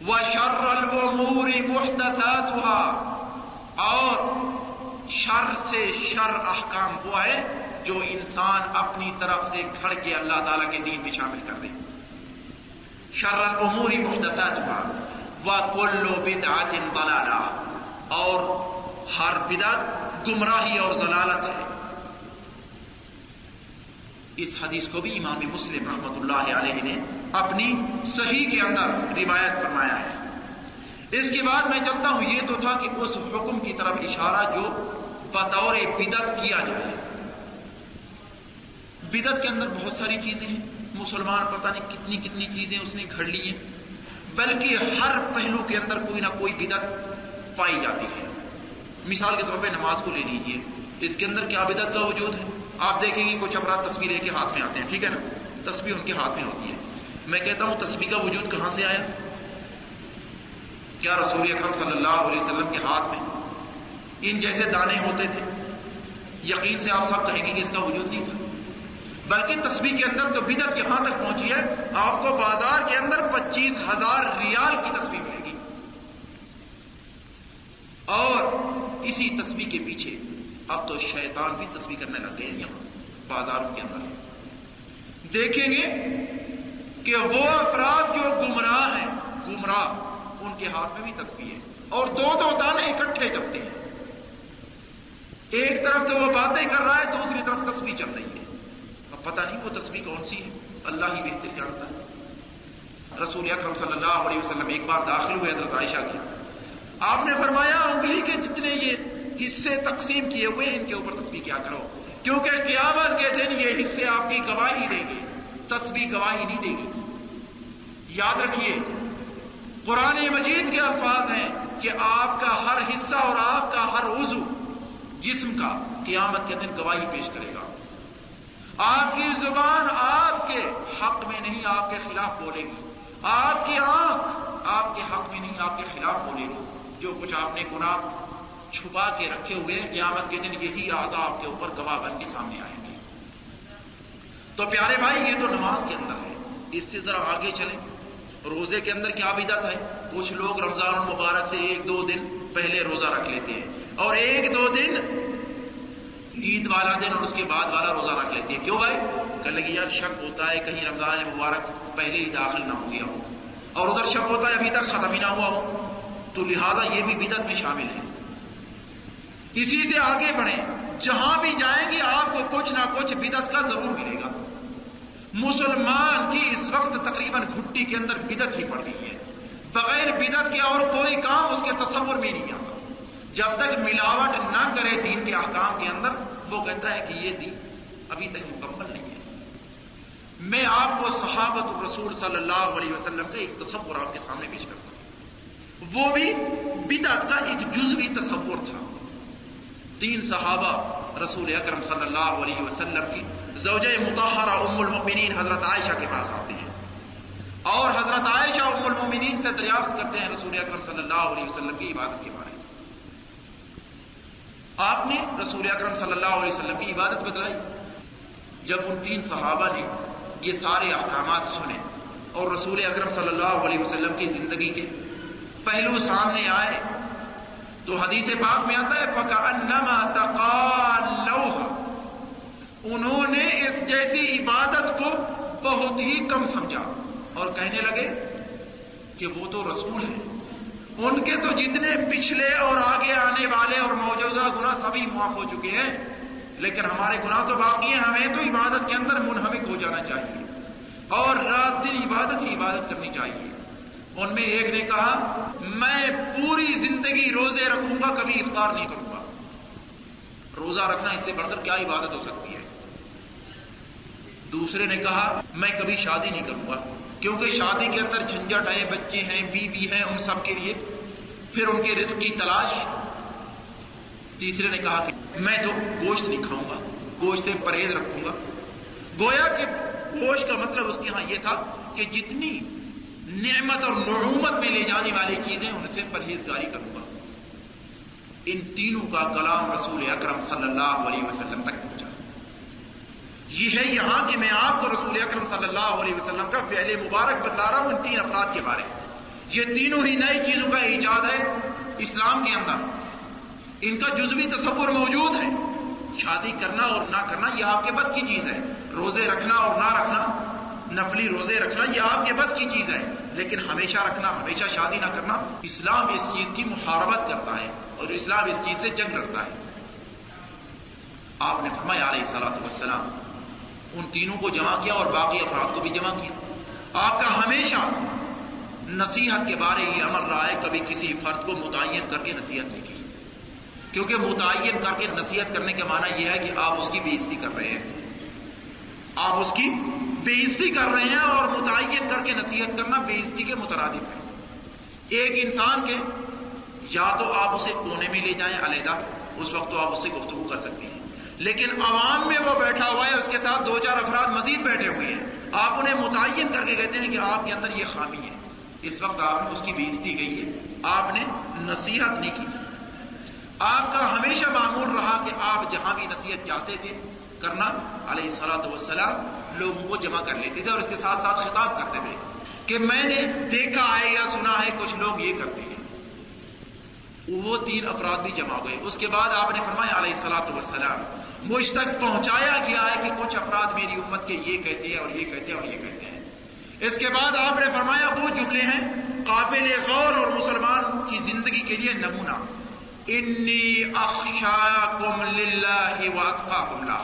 وشر الامور محدثاتها، اور شر سے شر احکام وہ ہے جو انسان اپنی طرف سے گھڑ کے اللہ تعالیٰ کے دین میں شامل کر دے. شر الامور محدثاتها وکل بدعۃ ضلالہ، اور ہر بدعت گمراہی اور ضلالت ہے. اس حدیث کو بھی امام مسلم رحمۃ اللہ علیہ نے اپنی صحیح کے اندر روایت فرمایا ہے. اس کے بعد میں چلتا ہوں، یہ تو تھا کہ اس حکم کی طرف اشارہ جو بطور بدعت کیا جائے. بدعت کے اندر بہت ساری چیزیں ہیں، مسلمان پتہ نہیں کتنی کتنی چیزیں اس نے گھڑ لی ہیں، بلکہ ہر پہلو کے اندر کوئی نہ کوئی بدعت پائی جاتی ہے. مثال کے طور پہ نماز کو لے لیجئے، اس کے اندر کیا بدعت کا وجود ہے؟ آپ دیکھیں گے کچھ افراد تسبیح لے کے ہاتھ میں آتے ہیں، ٹھیک ہے نا، تسبیح ان کے ہاتھ میں ہوتی ہے. میں کہتا ہوں تسبیح کا وجود کہاں سے آیا؟ کیا رسول اکرم صلی اللہ علیہ وسلم کے ہاتھ میں ان جیسے دانے ہوتے تھے؟ یقین سے آپ سب کہیں گے کہ اس کا وجود نہیں تھا. بلکہ تسبیح کے اندر تو بدعت یہاں تک پہنچی ہے، آپ کو بازار کے اندر 25,000 ریال کی تسبیح ملے گی. اور اسی تسبیح کے پیچھے اب تو شیطان بھی تسبیح کرنے لگ گئے ہیں. یہاں بازاروں کے اندر دیکھیں گے کہ وہ افراد جو گمراہ ہیں، گمراہ، ان کے ہاتھ میں بھی تسبیح ہے اور دو دو دانے اکٹھے چلتے ہیں. ایک طرف تو وہ باتیں کر رہا ہے، دوسری طرف تسبیح چل رہی ہے. اب پتہ نہیں وہ تسبیح کون سی ہے، اللہ ہی بہتر جانتا ہے. رسول اکرم صلی اللہ علیہ وسلم ایک بار داخل ہوئے حضرت عائشہ کے، آپ نے فرمایا انگلی کے جتنے یہ حصے تقسیم کیے ہوئے ان کے اوپر تسبیح کیا کرو، کیونکہ قیامت کے دن یہ حصے آپ کی گواہی دیں گے، تسبیح گواہی نہیں دے گی. یاد رکھیے قرآن مجید کے الفاظ ہیں کہ آپ کا ہر حصہ اور آپ کا ہر عضو جسم کا قیامت کے دن گواہی پیش کرے گا. آپ کی زبان آپ کے حق میں نہیں آپ کے خلاف بولے گی، آپ کی آنکھ آپ کے حق میں نہیں آپ کے خلاف بولے گی. جو کچھ آپ نے گناہ چھپا کے رکھے ہوئے ہیں قیامت کے دن یہی اعضاء آپ کے اوپر گواہ بن کے سامنے آئیں گے. تو پیارے بھائی یہ تو نماز کے اندر ہے. اس سے ذرا آگے چلیں، روزے کے اندر کیا بدعت ہے؟ کچھ لوگ رمضان المبارک سے 1-2 دن پہلے روزہ رکھ لیتے ہیں اور 1-2 دن عید والا دن اور اس کے بعد والا روزہ رکھ لیتے ہیں. کیوں بھائی؟ کہ لگی یار شک ہوتا ہے کہیں رمضان مبارک پہلے ہی داخل نہ ہو گیا ہو، اور ادھر شک ہوتا ہے ابھی تک ختم ہی نہ ہوا ہو، تو لہذا یہ بھی بدعت میں شامل ہے. اسی سے آگے بڑھیں، جہاں بھی جائیں گے آپ کو کچھ نہ کچھ بدعت کا ضرور ملے گا. مسلمان کی اس وقت تقریباً گھٹی کے اندر بدعت ہی پڑ رہی ہے. بغیر بدعت کے اور کوئی کام اس کے تصور میں نہیں آتا. جب تک ملاوٹ نہ کرے دین کے احکام کے اندر وہ کہتا ہے کہ یہ دین ابھی تک مکمل نہیں ہے. میں آپ کو صحابۃ الرسول صلی اللہ علیہ وسلم کا ایک تصور آپ کے سامنے پیش کرتا ہوں. وہ بھی بدعت کا ایک جزوی تصور تھا. 3 صحابہ رسول اکرم صلی اللہ علیہ وسلم کی زوجہ مطہرہ ام المؤمنین حضرت عائشہ کے پاس آتے ہیں اور حضرت عائشہ ام المؤمنین سے دریافت کرتے ہیں رسول اکرم صلی اللہ علیہ وسلم کی عبادت کے بارے میں. آپ نے رسول اکرم صلی اللہ علیہ وسلم کی عبادت بتلائی. جب ان 3 صحابہ نے یہ سارے احکامات سنے اور رسول اکرم صلی اللہ علیہ وسلم کی زندگی کے پہلو سامنے آئے تو حدیث پاک میں آتا ہے فَكَأَنَّمَا تَقَالَّوْهَا، انہوں نے اس جیسی عبادت کو بہت ہی کم سمجھا اور کہنے لگے کہ وہ تو رسول ہیں، ان کے تو جتنے پچھلے اور آگے آنے والے اور موجودہ گناہ سبھی معاف ہو چکے ہیں، لیکن ہمارے گناہ تو باقی ہیں. ہمیں تو عبادت کے اندر منہمک ہو جانا چاہیے اور رات دن عبادت ہی عبادت کرنی چاہیے. ان میں ایک نے کہا میں پوری زندگی روزے رکھوں گا, کبھی افطار نہیں کروں گا. روزہ رکھنا اس سے بڑھ کر کیا عبادت ہو سکتی ہے. دوسرے نے کہا میں کبھی شادی نہیں کروں گا, کیونکہ شادی کے اندر جھنجٹ ہے, بچے ہیں, بیوی ہیں, ان سب کے لیے پھر ان کے رزق کی تلاش. تیسرے نے کہا کہ میں تو گوشت نہیں کھاؤں گا, گوشت سے پرہیز رکھوں گا. گویا کہ گوشت کا مطلب اس کے ہاں یہ تھا کہ جتنی نعمت اور نعومت میں لے جانے والی چیزیں ان سے پرہیزگاری کروں گا. ان تینوں کا کلام رسول اکرم صلی اللہ علیہ وسلم تک پہنچا. یہ ہے یہاں کہ میں آپ کو رسول اکرم صلی اللہ علیہ وسلم کا فعل مبارک بتلا رہا ہوں ان تین افراد کے بارے میں. یہ تینوں ہی نئی چیزوں کا ایجاد ہے اسلام کے اندر. ان کا جزوی تصور موجود ہے. شادی کرنا اور نہ کرنا یہ آپ کے بس کی چیز ہے. روزے رکھنا اور نہ رکھنا, نفلی روزے رکھنا یہ آپ کے بس کی چیز ہے. لیکن ہمیشہ رکھنا, ہمیشہ شادی نہ کرنا, اسلام اس چیز کی محاربت کرتا ہے اور اسلام اس چیز سے جنگ لڑتا ہے. آپ نے فرمایا علیہ الصلوۃ والسلام ان تینوں کو جمع کیا اور باقی افراد کو بھی جمع کیا. آپ کا ہمیشہ نصیحت کے بارے یہ عمل رہا ہے, کبھی کسی فرد کو متعین کر کے نصیحت نہیں کی, کیونکہ متعین کر کے نصیحت کرنے کا معنی یہ ہے کہ آپ اس کی بے عزتی کر رہے ہیں. آپ اس کی بے عزتی کر رہے ہیں اور متعین کر کے نصیحت کرنا بے عزتی کے مترادف ہے. ایک انسان کے یا تو آپ اسے کونے میں لے جائیں علیحدہ, اس وقت تو آپ اس سے گفتگو کر سکتے ہیں, لیکن عوام میں وہ بیٹھا ہوا ہے, اس کے ساتھ دو چار افراد مزید بیٹھے ہوئے ہیں, آپ انہیں متعین کر کے کہتے ہیں کہ آپ کے اندر یہ خامی ہے. اس وقت آپ نے اس کی بے عزتی کی ہے, آپ نے نصیحت نہیں کی. آپ کا ہمیشہ معمول رہا کہ آپ جہاں بھی نصیحت چاہتے تھے کرنا علیہ الصلوۃ والسلام لوگوں کو جمع کر لیتے تھے اور اس کے ساتھ ساتھ خطاب کرتے تھے کہ میں نے دیکھا ہے یا سنا ہے کچھ لوگ یہ کرتے ہیں. وہ تین افراد بھی جمع ہوئے. اس کے بعد آپ نے فرمایا علیہ الصلوۃ والسلام مجھ تک پہنچایا گیا ہے کہ کچھ افراد میری امت کے یہ کہتے ہیں اور یہ کہتے ہیں اور یہ کہتے ہیں. اس کے بعد آپ نے فرمایا وہ جملے ہیں قابل غور اور مسلمان کی زندگی کے لیے نمونہ. انی اخشاکم للہ واتقاکم لہ,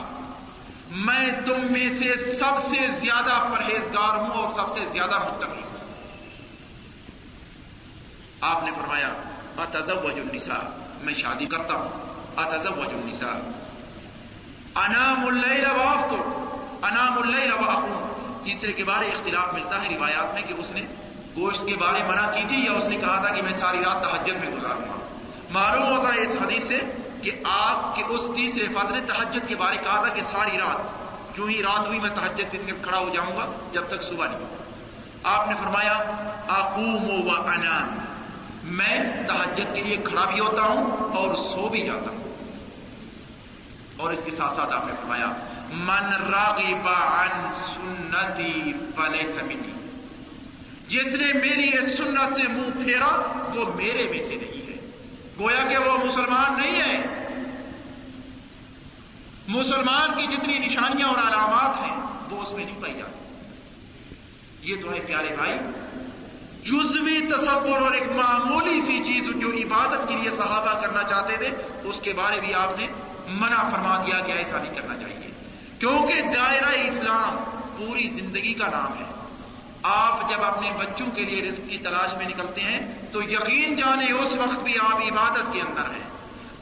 میں تم میں سے سب سے زیادہ پرہیزگار ہوں اور سب سے زیادہ متقی ہوں. آپ نے فرمایا اتزوج النساء, میں شادی کرتا ہوں. اتزوج النساء, انام اللیل وافطر, انام اللیل واقوم. تیسرے کے بارے اختلاف ملتا ہے روایات میں کہ اس نے گوشت کے بارے منع کی تھی یا اس نے کہا تھا کہ میں ساری رات تہجد میں گزاروں گا. معلوم ہوتا ہے اس حدیث سے کہ آپ کے اس تیسرے فرد نے تہجد کے بارے کہا تھا کہ ساری رات, جو ہی رات ہوئی میں تہجد کے کھڑا ہو جاؤں گا جب تک صبح نہیں. آپ نے فرمایا اقوم و انام, میں تہجد کے لیے کھڑا بھی ہوتا ہوں اور سو بھی جاتا ہوں. اور اس کے ساتھ ساتھ آپ نے فرمایا من راغب عن سنتی فلیس منی, جس نے میری اس سنت سے منہ پھیرا وہ میرے میں سے نہیں ہے. گویا کہ وہ مسلمان نہیں ہے. مسلمان کی جتنی نشانیاں اور علامات ہیں وہ اس میں نہیں پائی جاتی. یہ تو ہے پیارے بھائی جزوی تصور اور ایک معمولی سی چیز جو عبادت کے لیے صحابہ کرنا چاہتے تھے اس کے بارے بھی آپ نے منع فرما دیا کہ ایسا نہیں کرنا چاہیے, کیونکہ دائرہ اسلام پوری زندگی کا نام ہے. آپ جب اپنے بچوں کے لیے رزق کی تلاش میں نکلتے ہیں تو یقین جانے اس وقت بھی آپ عبادت کے اندر ہیں.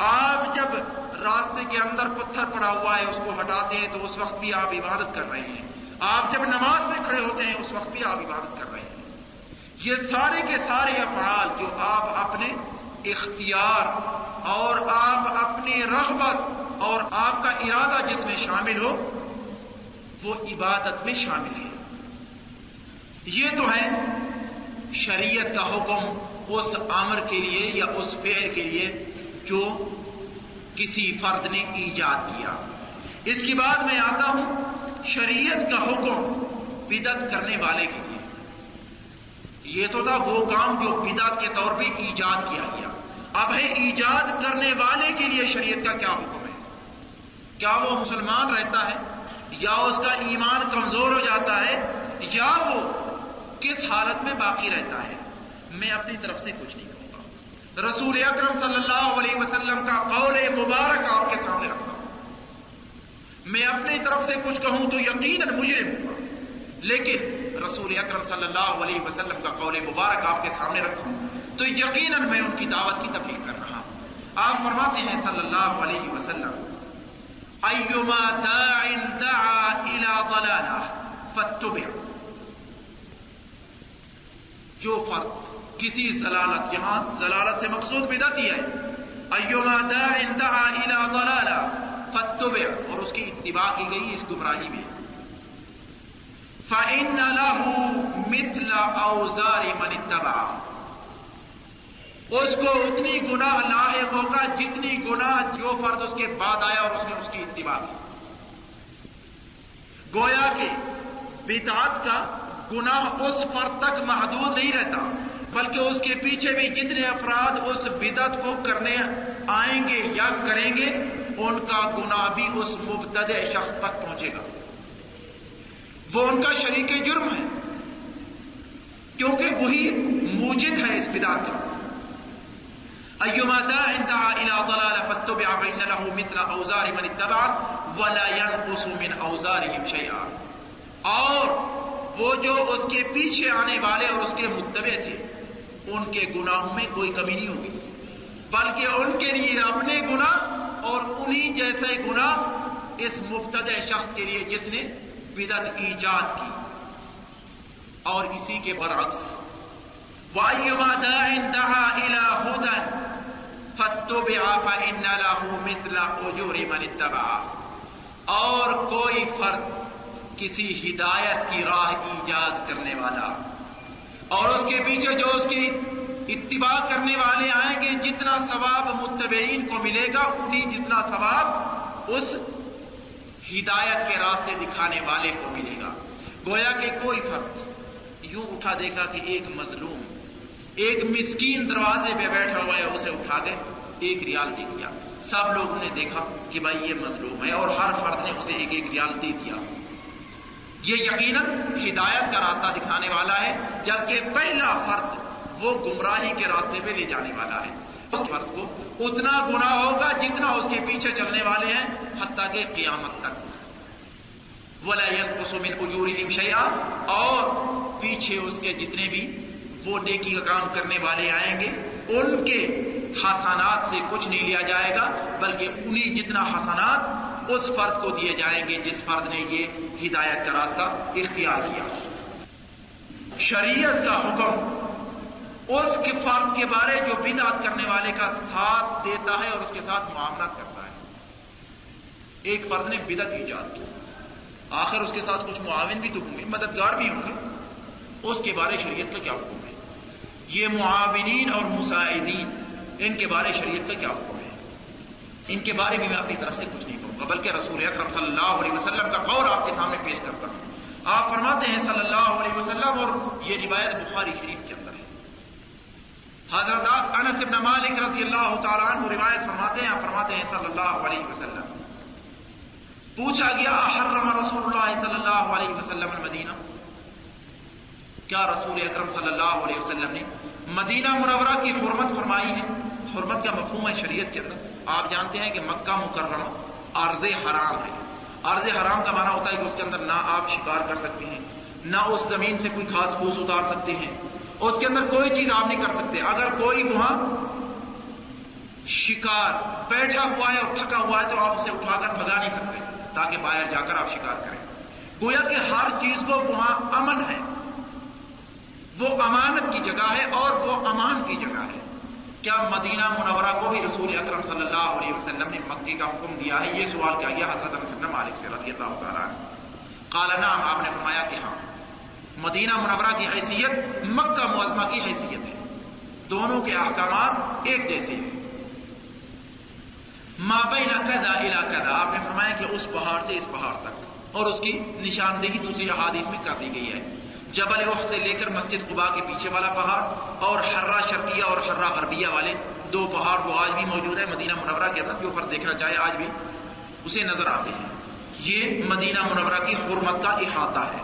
آپ جب راستے کے اندر پتھر پڑا ہوا ہے اس کو ہٹاتے ہیں تو اس وقت بھی آپ عبادت کر رہے ہیں. آپ جب نماز میں کھڑے ہوتے ہیں اس وقت بھی آپ عبادت کر رہے ہیں. یہ سارے کے سارے افعال جو آپ اپنے اختیار اور آپ اپنی رغبت اور آپ کا ارادہ جس میں شامل ہو وہ عبادت میں شامل ہے. یہ تو ہے شریعت کا حکم اس امر کے لیے یا اس فعل کے لیے جو کسی فرد نے ایجاد کیا. اس کے بعد میں آتا ہوں شریعت کا حکم بدعت کرنے والے کے لیے. یہ تو تھا وہ کام جو بدعت کے طور پہ ایجاد کیا گیا. اب ہے ایجاد کرنے والے کے لیے شریعت کا کیا حکم ہے. کیا وہ مسلمان رہتا ہے یا اس کا ایمان کمزور ہو جاتا ہے یا وہ کس حالت میں باقی رہتا ہے. میں اپنی طرف سے کچھ نہیں کہوں گا. رسول اکرم صلی اللہ علیہ وسلم کا قول مبارک آپ کے سامنے رکھتا ہوں. میں اپنی طرف سے کچھ کہوں تو یقیناً مجرم ہوں، لیکن رسول اکرم صلی اللہ علیہ وسلم کا قول مبارک آپ کے سامنے رکھوں تو یقیناً میں ان کی دعوت کی تبلیغ کر رہا ہوں۔ آپ فرماتے ہیں صلی اللہ علیہ وسلم ایما داع دعا الى ضلالہ فاتبع، جو فرد کسی ضلالت، یہاں ضلالت سے مقصود بدعتی ہے، ایما داع دعا الى ضلالہ فاتبع، اور اس کی اتباع کی گئی اس گمراہی میں، فإن له مثل اوزار من اتبع، اس کو اتنی گناہ لاحق ہوگا جتنی گناہ جو فرد اس کے بعد آیا اور اس نے اس کی اتباع کی۔ گویا کہ بدعت کا گناہ اس فرد تک محدود نہیں رہتا، بلکہ اس کے پیچھے بھی جتنے افراد اس بدعت کو کرنے آئیں گے یا کریں گے ان کا گناہ بھی اس مبتدع شخص تک پہنچے گا، وہ ان کا شریک جرم ہے، کیونکہ وہی موجد ہے اس بدعت کا۔ ایما داع دعا الى ضلالہ فاتبع فإن له مثل اوزار من اتبع ولا ينقص من اوزارهم شيئا، اور وہ جو اس کے پیچھے آنے والے اور اس کے متبع تھے ان کے گناہوں میں کوئی کمی نہیں ہوگی، بلکہ ان کے لیے اپنے گناہ اور انہی جیسے گناہ اس مبتدع شخص کے لیے جس نے بدعت ایجاد کی۔ اور اسی کے برعکس وَأَيُّمَا دَاعٍ دَعَا إِلَىٰ هُدًى فَاتَّبِعَ فَإِنَّ لَهُ مِثْلَ أُجُورِ مَنِ اتَّبَعَ، اور کوئی فرد کسی ہدایت کی راہ ایجاد کرنے والا اور اس کے پیچھے جو اس کی اتباع کرنے والے آئیں گے، جتنا ثواب متبعین کو ملے گا انہی جتنا ثواب اس ہدایت کے راستے دکھانے والے کو ملے گا۔ گویا کہ کوئی فرد یوں اٹھا دیکھا کہ ایک مظلوم، ایک مسکین دروازے پہ بیٹھا ہوا ہے، اسے اٹھا کے 1 ریال دے دیا، سب لوگوں نے دیکھا کہ بھائی یہ مظلوم ہے اور ہر فرد نے اسے 1 ریال دے دیا، یہ یقیناً ہدایت کا راستہ دکھانے والا ہے، جبکہ پہلا فرد وہ گمراہی کے راستے پہ لے جانے والا ہے۔ اس فرد کو اتنا گناہ ہوگا جتنا اس کے پیچھے چلنے والے ہیں حتیٰ کہ قیامت تک۔ وَلَا يَنقُصُ مِنْ أُجُورِهِمْ شَيْئًا، اور پیچھے اس کے جتنے بھی وہ نیکی کا کام کرنے والے آئیں گے ان کے حسنات سے کچھ نہیں لیا جائے گا، بلکہ انہی جتنا حسنات اس فرد کو دیے جائیں گے جس فرد نے یہ ہدایت کا راستہ اختیار کیا۔ شریعت کا حکم اس کے فرد کے بارے جو بدعت کرنے والے کا ساتھ دیتا ہے اور اس کے ساتھ معاملات کرتا ہے۔ ایک فرد نے بدعت ایجاد کی، آخر اس کے ساتھ کچھ معاون بھی تو ہوں گے، مددگار بھی ہوں گے، اس کے بارے شریعت کا کیا حکم ہے؟ یہ معاونین اور مساعدین، ان کے بارے شریعت کا کیا حکم ہے؟ ان کے بارے میں اپنی طرف سے کچھ نہیں کہوں گا، بلکہ رسول اکرم صلی اللہ علیہ وسلم کا قول آپ کے سامنے پیش کرتا ہوں۔ آپ فرماتے ہیں صلی اللہ علیہ وسلم، اور یہ روایت بخاری شریف کے اندر ہے، حضرت انس بن مالک رضی اللہ تعالیٰ عنہ روایت فرماتے ہیں، آپ فرماتے ہیں صلی اللہ علیہ وسلم، پوچھا گیا حرم رسول اللہ صلی اللہ علیہ وسلم المدینہ، کیا رسول اکرم صلی اللہ علیہ وسلم نے مدینہ منورہ کی حرمت فرمائی ہے؟ حرمت کا مفہوم ہے شریعت کے اندر، آپ جانتے ہیں کہ مکہ مکرمہ ارض حرام ہے۔ ارض حرام کا معنی ہوتا ہے کہ اس کے اندر نہ آپ شکار کر سکتے ہیں، نہ اس زمین سے کوئی گھاس پھوس اتار سکتے ہیں، اس کے اندر کوئی چیز آپ نہیں کر سکتے۔ اگر کوئی وہاں شکار بیٹھا ہوا ہے اور تھکا ہوا ہے تو آپ اسے اٹھا کر بھگا نہیں سکتے تاکہ باہر جا کر آپ شکار کریں۔ گویا کہ ہر چیز کو وہاں امن ہے، وہ امانت کی جگہ ہے اور وہ امان کی جگہ ہے۔ کیا مدینہ منورہ کو بھی رسول اکرم صلی اللہ علیہ وسلم نے مکے کا حکم دیا ہے؟ یہ سوال کیا گیا حضرت انس بن مالک سے رضی اللہ تعالیٰ عنہ۔ قال نعم، آپ نے فرمایا کہ ہاں، مدینہ منورہ کی حیثیت مکہ معظمہ کی حیثیت ہے، دونوں کے احکامات ایک جیسے ہیں۔ ما بین کذا الی کذا، آپ نے فرمایا کہ اس پہاڑ سے اس پہاڑ تک، اور اس کی نشاندہی دوسری احادیث میں کر دی گئی ہے۔ جبل احد سے لے کر مسجد قباء کے پیچھے والا پہاڑ اور حرہ شرقیہ اور حرہ غربیہ والے 2 پہاڑ وہ آج بھی موجود ہے مدینہ منورہ کے اندر، جو فرد دیکھنا چاہے آج بھی اسے نظر آتے ہیں۔ یہ مدینہ منورہ کی حرمت کا احاطہ ہے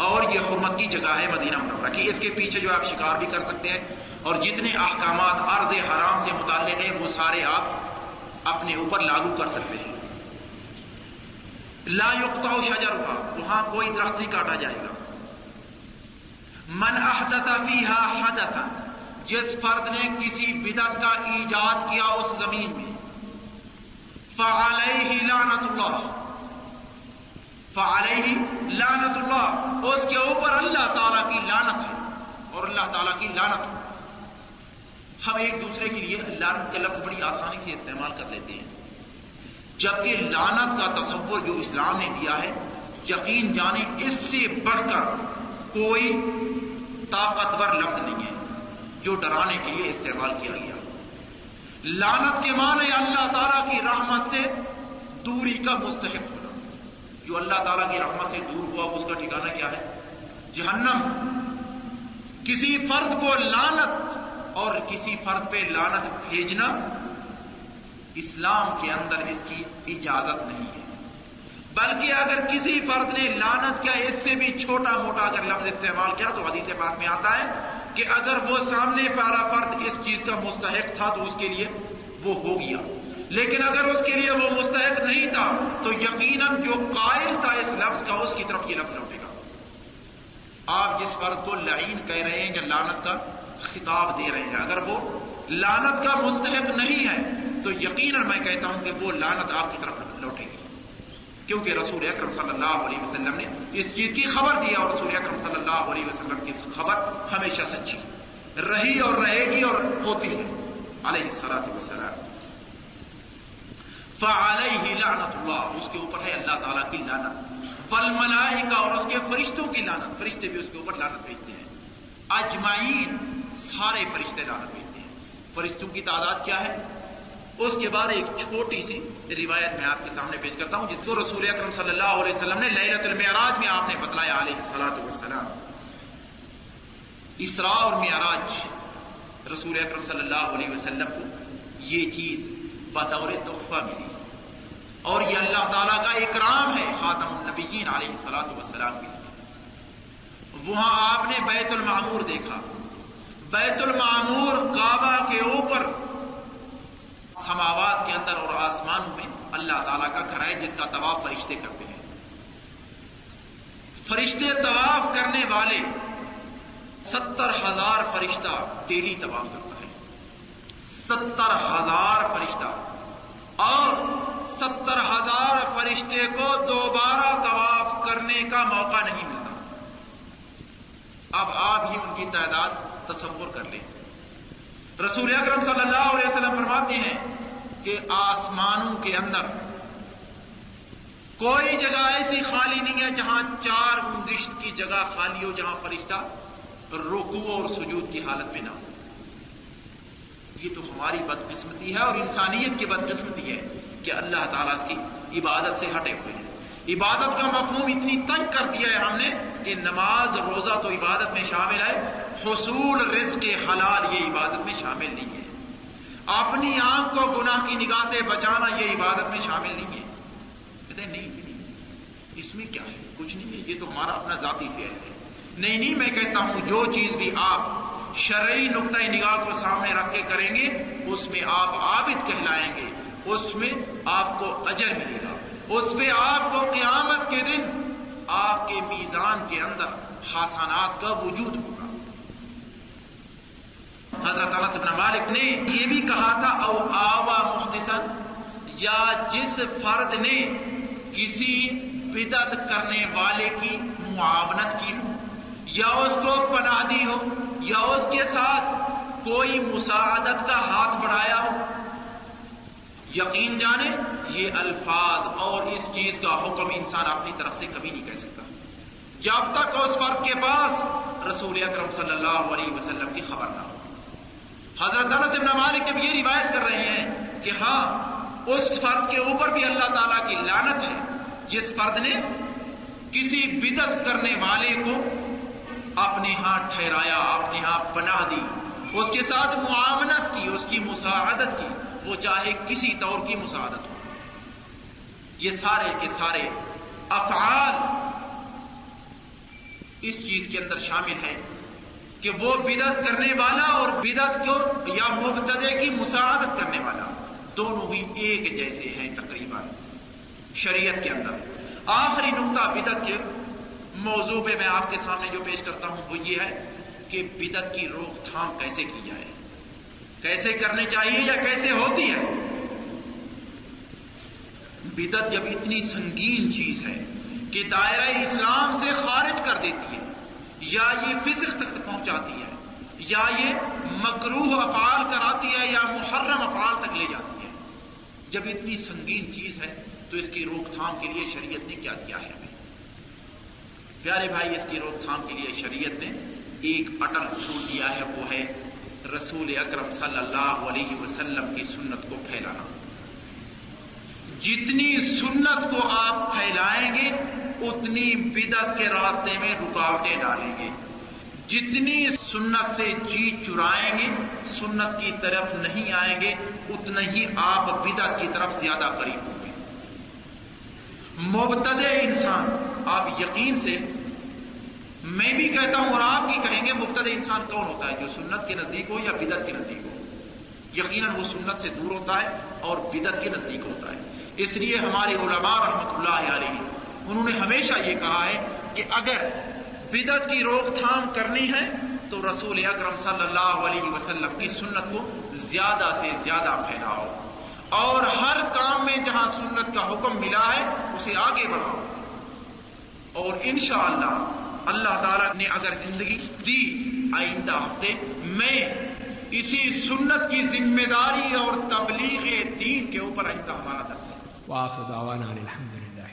اور یہ حرمت کی جگہ ہے مدینہ منورہ کی۔ اس کے پیچھے جو آپ شکار بھی کر سکتے ہیں اور جتنے احکامات ارض حرام سے متعلق ہیں وہ سارے آپ اپنے اوپر لاگو کر سکتے ہیں۔ لا یقطع شجرها، وہاں کوئی درخت نہیں کاٹا جائے گا. من احدث فیہا حدثا، جس فرد نے کسی بدعت کا ایجاد کیا اس زمین میں، فعلیہ لعنت اللہ، فعلیہ لعنت اللہ، اس کے اوپر اللہ تعالیٰ کی لعنت ہے اور اللہ تعالیٰ کی لعنت ہے. ہم ایک دوسرے کے لیے لعنت کا لفظ بڑی آسانی سے استعمال کر لیتے ہیں، جبکہ لعنت کا تصور جو اسلام نے دیا ہے، یقین جانے اس سے بڑھ کر کوئی طاقتور لفظ نہیں ہے جو ڈرانے کے لیے استعمال کیا گیا. لعنت کے معنی اللہ تعالیٰ کی رحمت سے دوری کا مستحق ہونا. جو اللہ تعالیٰ کی رحمت سے دور ہوا اس کا ٹھکانہ کیا ہے؟ جہنم. کسی فرد کو لعنت اور کسی فرد پہ لعنت بھیجنا اسلام کے اندر اس کی اجازت نہیں ہے، بلکہ اگر کسی فرد نے لعنت کا اس سے بھی چھوٹا موٹا اگر لفظ استعمال کیا تو حدیث پاک میں آتا ہے کہ اگر وہ سامنے والا فرد اس چیز کا مستحق تھا تو اس کے لیے وہ ہو گیا، لیکن اگر اس کے لیے وہ مستحق نہیں تھا تو یقیناً جو قائل تھا اس لفظ کا اس کی طرف یہ لفظ لوٹے گا. آپ جس فرد کو لعین کہہ رہے ہیں کہ لعنت کا خطاب دے رہے ہیں، اگر وہ لعنت کا مستحق نہیں ہے تو یقیناً میں کہتا ہوں کہ وہ لعنت آپ کی طرف لوٹے گی، کیونکہ رسول اکرم صلی اللہ علیہ وسلم نے اس چیز کی خبر دی اور رسول اکرم صلی اللہ علیہ وسلم کی خبر ہمیشہ سچی رہی اور رہے گی اور ہوتی ہے علیہ الصلوۃ والسلام. فعلیہ لعنت اللہ، اس کے اوپر ہے اللہ تعالیٰ کی لعنت، والملائکہ، اور اس کے فرشتوں کی لعنت، فرشتے بھی اس کے اوپر لعنت بھیجتے ہیں. اجمعین، سارے فرشتے لعنت بھیجتے ہیں. فرشتوں کی تعداد کیا ہے؟ اس کے بعد ایک چھوٹی سی روایت میں آپ کے سامنے پیش کرتا ہوں جس کو رسول اکرم صلی اللہ علیہ وسلم نے لیلۃ المعراج میں آپ نے بتلایا علیہ الصلوۃ والسلام. اسراء اور معراج رسول اکرم صلی اللہ علیہ وسلم کو یہ چیز بطور تحفہ ملی اور یہ اللہ تعالیٰ کا اکرام ہے خاتم النبیین علیہ الصلوۃ والسلام کے لیے. وہاں آپ نے بیت المعمور دیکھا. بیت المعمور کعبہ کے اوپر سماوات کے اندر اور آسمانوں میں اللہ تعالیٰ کا گھر ہے جس کا طواف فرشتے کرتے ہیں. فرشتے طواف کرنے والے 70,000 فرشتہ ڈیلی طواف کرتا ہے. 70,000 فرشتہ، اور 70,000 فرشتے کو دوبارہ طواف کرنے کا موقع نہیں ملتا. اب آپ ہی ان کی تعداد تصور کر لیں. رسول اکرم صلی اللہ علیہ وسلم فرماتے ہیں کہ آسمانوں کے اندر کوئی جگہ ایسی خالی نہیں ہے جہاں 4 انگشت کی جگہ خالی ہو، جہاں فرشتہ رکوع اور سجود کی حالت میں نہ ہو. یہ تو ہماری بدقسمتی ہے اور انسانیت کی بدقسمتی ہے کہ اللہ تعالیٰ کی عبادت سے ہٹے ہوئے ہیں. عبادت کا مفہوم اتنی تنگ کر دیا ہے ہم نے کہ نماز روزہ تو عبادت میں شامل ہے، حصول رزق حلال یہ عبادت میں شامل نہیں ہے. اپنی آنکھ کو گناہ کی نگاہ سے بچانا یہ عبادت میں شامل نہیں ہے. کہتے ہیں نہیں اس میں کیا ہے، کچھ نہیں ہے، یہ تو ہمارا اپنا ذاتی فعل ہے. نہیں، میں کہتا ہوں جو چیز بھی آپ شرعی نقطۂ نگاہ کو سامنے رکھ کے کریں گے اس میں آپ عابد کہلائیں گے، اس میں آپ کو اجر ملے گا، اس پہ آپ کو قیامت کے دن آپ کے میزان کے اندر حسنات کا وجود ہوگا. حضرت انس بن مالک نے یہ بھی کہا تھا او آوا محدثا، یا جس فرد نے کسی بدعت کرنے والے کی معاونت کی ہو یا اس کو پناہ دی ہو یا اس کے ساتھ کوئی مساعدت کا ہاتھ بڑھایا ہو، یقین جانے یہ الفاظ اور اس چیز کا حکم انسان اپنی طرف سے کبھی نہیں کہہ سکتا جب تک اس فرد کے پاس رسول اکرم صلی اللہ علیہ وسلم کی خبر نہ ہو. حضرت انس بن مالک جب یہ روایت کر رہے ہیں کہ ہاں اس فرد کے اوپر بھی اللہ تعالیٰ کی لعنت ہے جس فرد نے کسی بدعت کرنے والے کو اپنے ہاں ٹھہرایا، اپنے ہاں پناہ دی، اس کے ساتھ معاونت کی، اس کی مساعدت کی، وہ چاہے کسی طور کی مساعدت ہو. یہ سارے کے سارے افعال اس چیز کے اندر شامل ہیں کہ وہ بدعت کرنے والا اور بدعت کو یا مبتدع کی مساعدت کرنے والا دونوں ہی ایک جیسے ہیں تقریباً شریعت کے اندر. آخری نقطہ بدعت کے موضوع پہ میں آپ کے سامنے جو پیش کرتا ہوں وہ یہ ہے کہ بدعت کی روک تھام کیسے کی جائے، کیسے کرنی چاہیے یا کیسے ہوتی ہے۔ بدعت جب اتنی سنگین چیز ہے کہ دائرہ اسلام سے خارج کر دیتی ہے، یا یہ فسق تک پہنچاتی ہے، یا یہ مکروہ افعال کراتی ہے، یا محرم افعال تک لے جاتی ہے، جب اتنی سنگین چیز ہے تو اس کی روک تھام کے لیے شریعت نے کیا کیا ہے؟ پیارے بھائی، اس کی روک تھام کے لیے شریعت نے ایک اٹل اصول دیا ہے، وہ ہے رسول اکرم صلی اللہ علیہ وسلم کی سنت کو پھیلانا۔ جتنی سنت کو آپ پھیلائیں گے اتنی بدعت کے راستے میں رکاوٹیں ڈالیں گے، جتنی سنت سے جی چرائیں گے، سنت کی طرف نہیں آئیں گے، اتنا ہی آپ بدعت کی طرف زیادہ قریب ہوں گے۔ مبتدع انسان، آپ یقین سے، میں بھی کہتا ہوں اور آپ بھی کہیں گے، مبتدع انسان کون ہوتا ہے؟ جو سنت کے نزدیک ہو یا بدعت کے نزدیک ہو؟ یقیناً وہ سنت سے دور ہوتا ہے اور بدعت کے نزدیک ہوتا ہے۔ اس لیے ہمارے علماء رحمۃ اللہ علیہ انہوں نے ہمیشہ یہ کہا ہے کہ اگر بدعت کی روک تھام کرنی ہے تو رسول اکرم صلی اللہ علیہ وسلم کی سنت کو زیادہ سے زیادہ پھیلاؤ، اور ہر کام میں جہاں سنت کا حکم ملا ہے اسے آگے بڑھاؤ، اور انشاءاللہ اللہ تعالیٰ نے اگر زندگی دی آئندہ ہفتے میں اسی سنت کی ذمہ داری اور تبلیغ دین کے اوپر آئندہ ہمارا درس ہے۔ وآخر دعوانا الحمد للہ۔